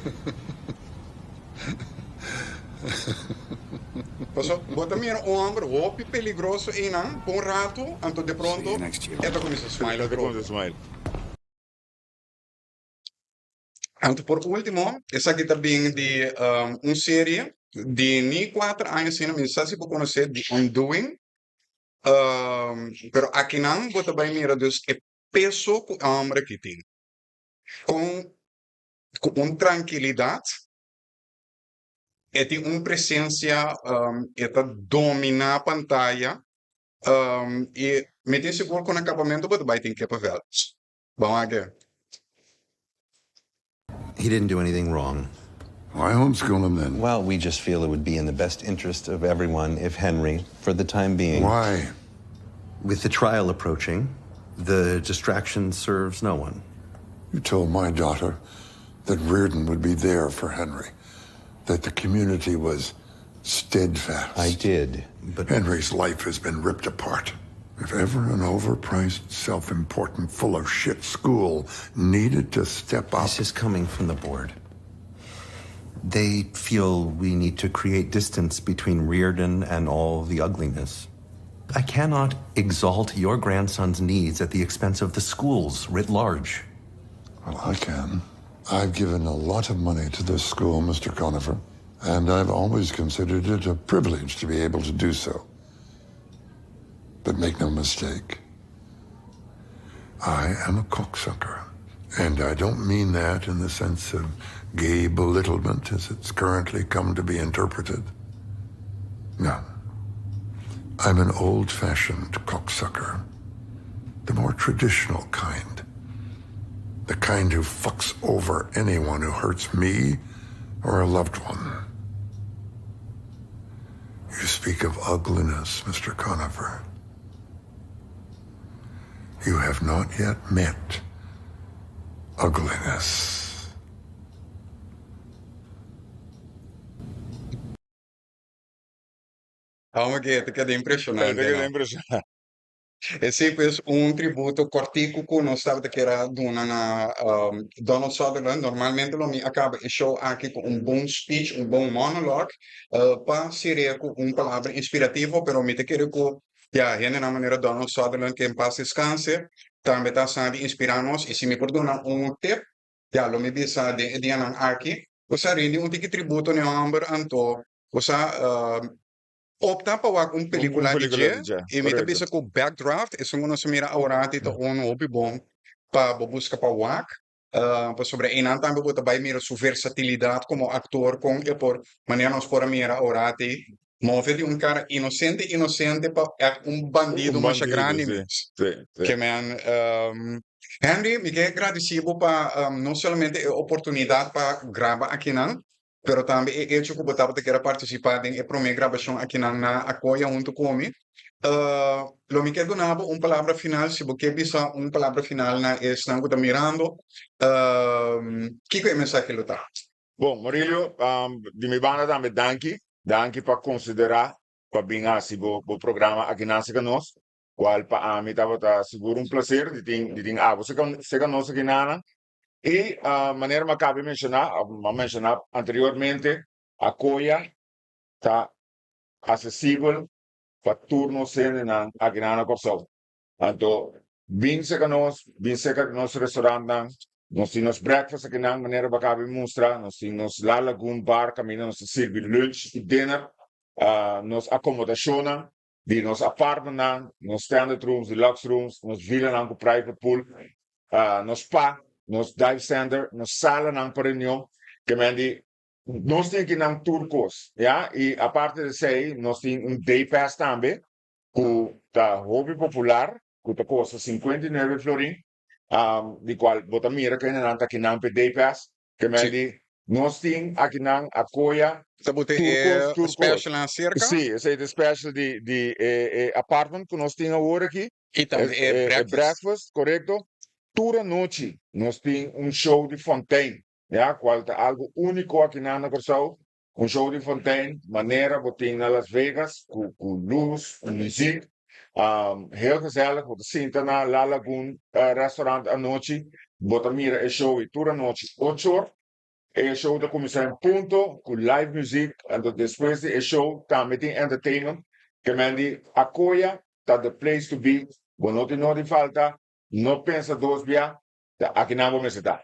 Paso, bota mira hombre, hopi peligroso e não, por rato, anto de pronto, See you next year. eto começa a smile Kom groot. de smile. Anto por último, essa aqui também de série de nem 4 anos, se não me engano, se por conhecer de Undoing. Pero aqui não, bota bem mira, dus é peso que hombre que tem. Com tranquilidade, e tem uma presença, eta domina a pantalla, e me tem seguro que no acabamento, bota bem tem que pavel. Vamos aqui. He didn't do anything wrong. Why homeschool him then? Well, we just feel it would be in the best interest of everyone if Henry, for the time being... Why? With the trial approaching, the distraction serves no one. You told my daughter that Reardon would be there for Henry, that the community was steadfast. I did, but... Henry's life has been ripped apart. If ever an overpriced, self-important, full-of-shit school needed to step up... This is coming from the board. They feel we need to create distance between Reardon and all the ugliness. I cannot exalt your grandson's needs at the expense of the schools writ large. Well, I can. I've given a lot of money to this school, Mr. Conifer, and I've always considered it a privilege to be able to do so. But make no mistake, I am a cocksucker. And I don't mean that in the sense of gay belittlement as it's currently come to be interpreted. No. I'm an old-fashioned cocksucker. The more traditional kind. The kind who fucks over anyone who hurts me or a loved one. You speak of ugliness, Mr. Conifer. You have not yet met ugliness. Calma que te queda impressionante, Te queda ¿no? impressionante. E sì, pues un tributo cortico che non stava che era una Donald Sutherland. Normalmente lo mi acaba il show anche con un buon speech, un buon monologue, pa seria con un palabra inspirativo, però mi te quiero que ja, de una manera Donald Sutherland que en paz descanse, también está sabe inspirarnos y si me perdona un tip, ja, lo mi bisa de Diana aquí, o sea, rindi un tiki tributo ne Amber Anto, o sea, opta para uma película de película dia de dia, e me correto. pensa que o backdraft é uma nossa mira agora tita um hobby bom para buscar para WAC para sobre e não também botar bem mira sua versatilidade como ator com e por maneira nós por mira agora move de cara inocente para bandido Un mas bandido, grande sí, sí, sí. que man Henry me quedé agradecido para não somente a oportunidade para gravar aqui não pero também é hecho que botava que era participar em a primeira gravação aqui na Acoya junto comigo. Lo me quedo nabo palavra final, se você bisa palavra final na estão que mirando, que é a mensagem que lutar? Bom, Marílio, de mi banda também danke para considerar para vir assim o programa aqui na nós, qual para a mim estava seguro prazer de ter você que nós aqui na e maneira que acabei de mencionar anteriormente, a Coia está acessível para turnos aqui na Corsol. Então, vim que nós restaurante, nós temos breakfast aqui na maneira que acabei de mostrar, nós temos La Lagoon Bar, caminho, nós servir lunch e dinner, nós acomodação, de nos apartment, nos standard rooms, deluxe rooms, nos villa com private pool, nos spa, nos dive center, nos sala ng reunião, que mendi, nós temos aqui ng turcos, ja, e a parte de sei, nós temos day pass também, que tá hobby popular, que tá custa 59 florin, de qual bota mira que não tá aqui ng day pass, que mendi, nós temos aqui ng Acoya, turcos, special na cerca? Sim, esse é special de apartment que nós temos agora aqui. E também breakfast, correto? Toda noite nós temos show de fontaine, ja, qual é algo único aqui na Corsol, show de fontaine, maneira botin na Las Vegas, com luz, com música, heel gezellig, você senta na La Lagoon restaurant à noite, bota mira show e toda noite, 8 horas, e show da começar em ponto, com live music, e depois do show também tem entertainment, que mendi Acoya, tá the place to be, não tem falta. Não pensa dois dias, aqui não vamos estar.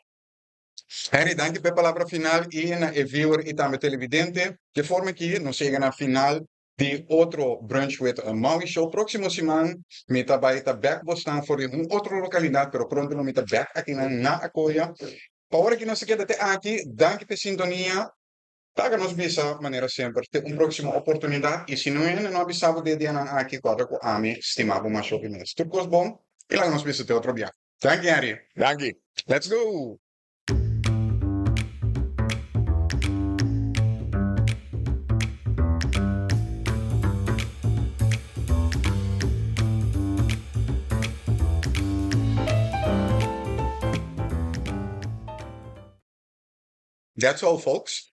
Henry, danke pela palavra final e na viewer e também televidente. De forma que nós chegamos na final de outro Brunch with Maui Show. Próximo semana, me tá back bostan for outra localidade, pero pronto não me tá back aqui na Acoya. Para hora que nós queda até aqui, danke pela sintonia. Taga nos bisa maneira sempre ter próxima oportunidade e se não é, não avisava de dia aqui quadra com a mim, estimava uma show mesmo. Tudo coisa bom. E lá nós vemos até outro dia. Thank you, Harry. Thank you. Let's go. That's all, folks.